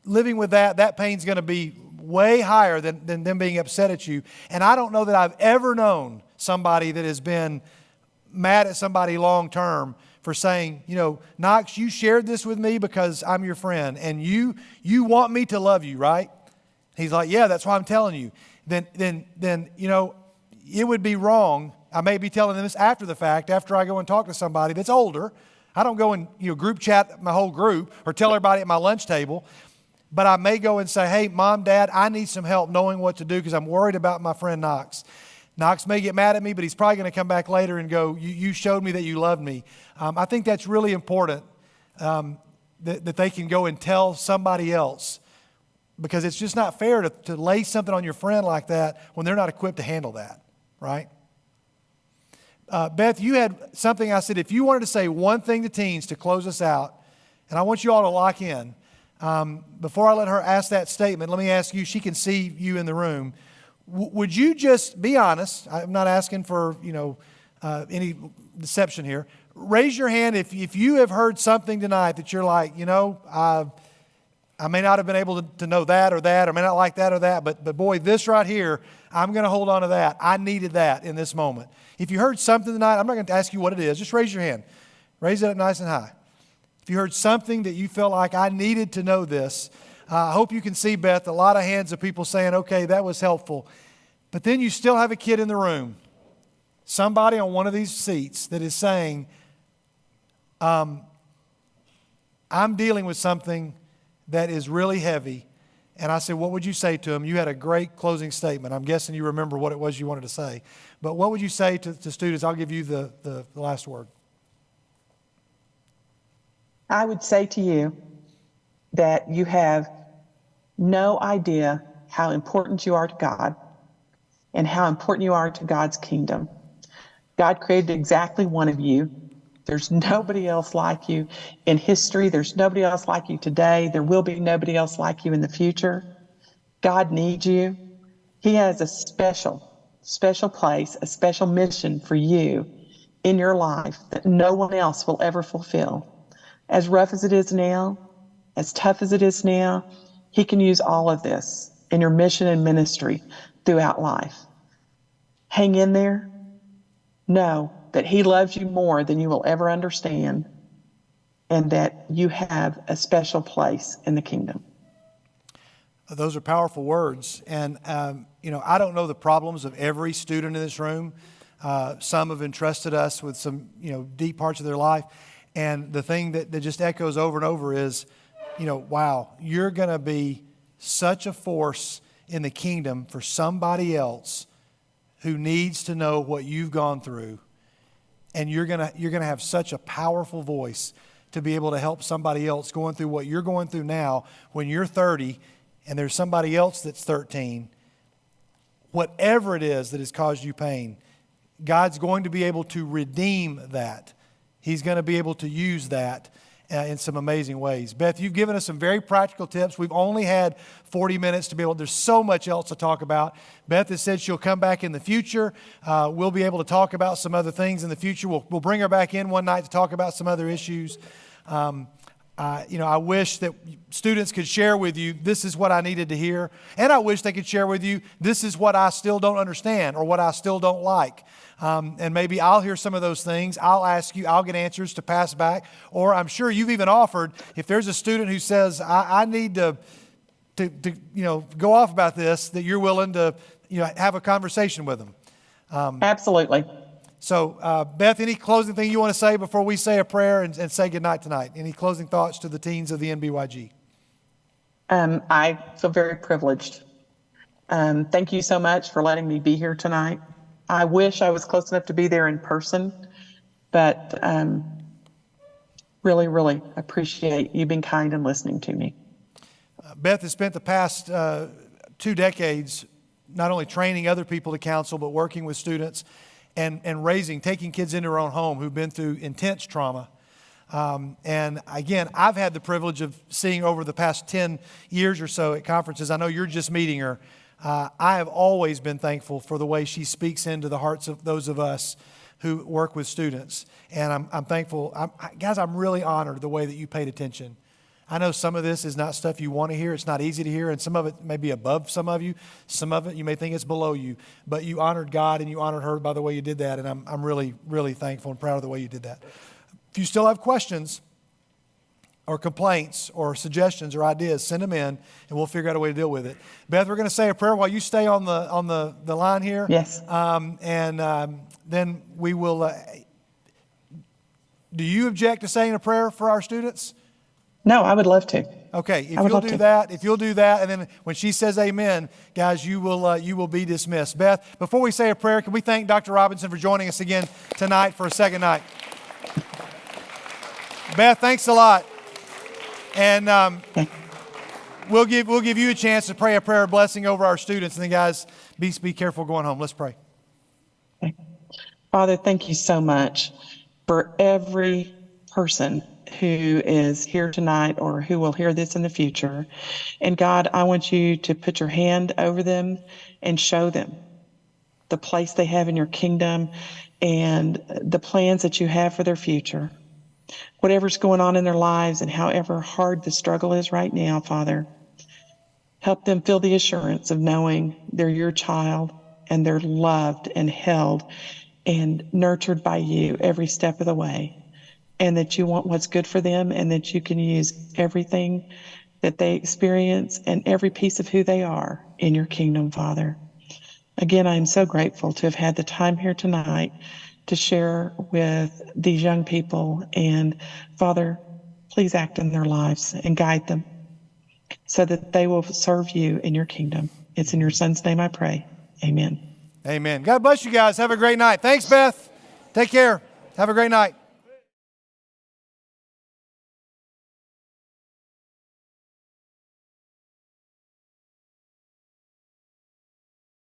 living with that pain's going to be way higher than them being upset at you. And I don't know that I've ever known somebody that has been mad at somebody long term for saying, Knox, you shared this with me because I'm your friend and you want me to love you, right? He's like, yeah, that's why I'm telling you. Then it would be wrong. I may be telling them this after the fact, after I go and talk to somebody that's older. I don't go and group chat my whole group or tell everybody at my lunch table. But I may go and say, hey, Mom, Dad, I need some help knowing what to do because I'm worried about my friend Knox. Knox may get mad at me, but he's probably going to come back later and go, you showed me that you loved me. I think that's really important that they can go and tell somebody else because it's just not fair to lay something on your friend like that when they're not equipped to handle that, right? Beth, you had something I said, if you wanted to say one thing to teens to close us out, and I want you all to lock in. Before I let her ask that statement, let me ask you, she can see you in the room. Would you just be honest? I'm not asking for, any deception here. Raise your hand if you have heard something tonight that you're like, I may not have been able to know that, or I may not like that or that, but boy, this right here, I'm going to hold on to that. I needed that in this moment. If you heard something tonight, I'm not going to ask you what it is. Just raise your hand. Raise it up nice and high. If you heard something that you felt like I needed to know this, I hope you can see, Beth, a lot of hands of people saying, okay, that was helpful. But then you still have a kid in the room, somebody on one of these seats that is saying, I'm dealing with something that is really heavy. And I said, what would you say to him? You had a great closing statement. I'm guessing you remember what it was you wanted to say. But what would you say to students? I'll give you the last word. I would say to you that you have no idea how important you are to God and how important you are to God's kingdom. God created exactly one of you. There's nobody else like you in history. There's nobody else like you today. There will be nobody else like you in the future. God needs you. He has a special place, a special mission for you in your life that no one else will ever fulfill. As rough as it is now, as tough as it is now, He can use all of this in your mission and ministry throughout life. Hang in there. Know that He loves you more than you will ever understand, and that you have a special place in the kingdom. Those are powerful words. And, I don't know the problems of every student in this room. Some have entrusted us with some, deep parts of their life. And the thing that just echoes over and over is, wow, you're going to be such a force in the kingdom for somebody else who needs to know what you've gone through. And you're going to have such a powerful voice to be able to help somebody else going through what you're going through now when you're 30 and there's somebody else that's 13. Whatever it is that has caused you pain, God's going to be able to redeem that. He's going to be able to use that in some amazing ways. Beth, you've given us some very practical tips. We've only had 40 minutes to be able, there's so much else to talk about. Beth has said she'll come back in the future. We'll be able to talk about some other things in the future. We'll bring her back in one night to talk about some other issues. I wish that students could share with you, this is what I needed to hear. And I wish they could share with you, this is what I still don't understand or what I still don't like. And maybe I'll hear some of those things. I'll ask you, I'll get answers to pass back. Or I'm sure you've even offered, if there's a student who says, I need to go off about this, that you're willing to have a conversation with them. Absolutely. So, Beth, any closing thing you want to say before we say a prayer and say goodnight tonight? Any closing thoughts to the teens of the NBYG? I feel very privileged. Thank you so much for letting me be here tonight. I wish I was close enough to be there in person, but really, really appreciate you being kind and listening to me. Beth has spent the past 2 decades not only training other people to counsel, but working with students and taking kids into her own home who've been through intense trauma. And again, I've had the privilege of seeing over the past 10 years or so at conferences. I know you're just meeting her. I have always been thankful for the way she speaks into the hearts of those of us who work with students. And I'm thankful. Guys, I'm really honored the way that you paid attention. I know some of this is not stuff you want to hear. It's not easy to hear, and some of it may be above some of you. Some of it you may think it's below you. But you honored God and you honored her by the way you did that, and I'm really, really thankful and proud of the way you did that. If you still have questions or complaints or suggestions or ideas, send them in, and we'll figure out a way to deal with it. Beth, we're going to say a prayer while you stay on the line here. Yes. Then we will. Do you object to saying a prayer for our students? No, I would love to. Okay, if you'll do that, and then when she says amen, guys, you will be dismissed. Beth, before we say a prayer, can we thank Dr. Robinson for joining us again tonight for a second night? Beth, thanks a lot. And we'll give you a chance to pray a prayer of blessing over our students. And then, guys, be careful going home. Let's pray. Okay. Father, thank you so much for every person who is here tonight or who will hear this in the future. And God, I want you to put your hand over them and show them the place they have in your kingdom and the plans that you have for their future. Whatever's going on in their lives and however hard the struggle is right now, Father, help them feel the assurance of knowing they're your child and they're loved and held and nurtured by you every step of the way. And that you want what's good for them and that you can use everything that they experience and every piece of who they are in your kingdom, Father. Again, I am so grateful to have had the time here tonight to share with these young people. And Father, please act in their lives and guide them so that they will serve you in your kingdom. It's in your Son's name I pray. Amen. Amen. God bless you guys. Have a great night. Thanks, Beth. Take care. Have a great night.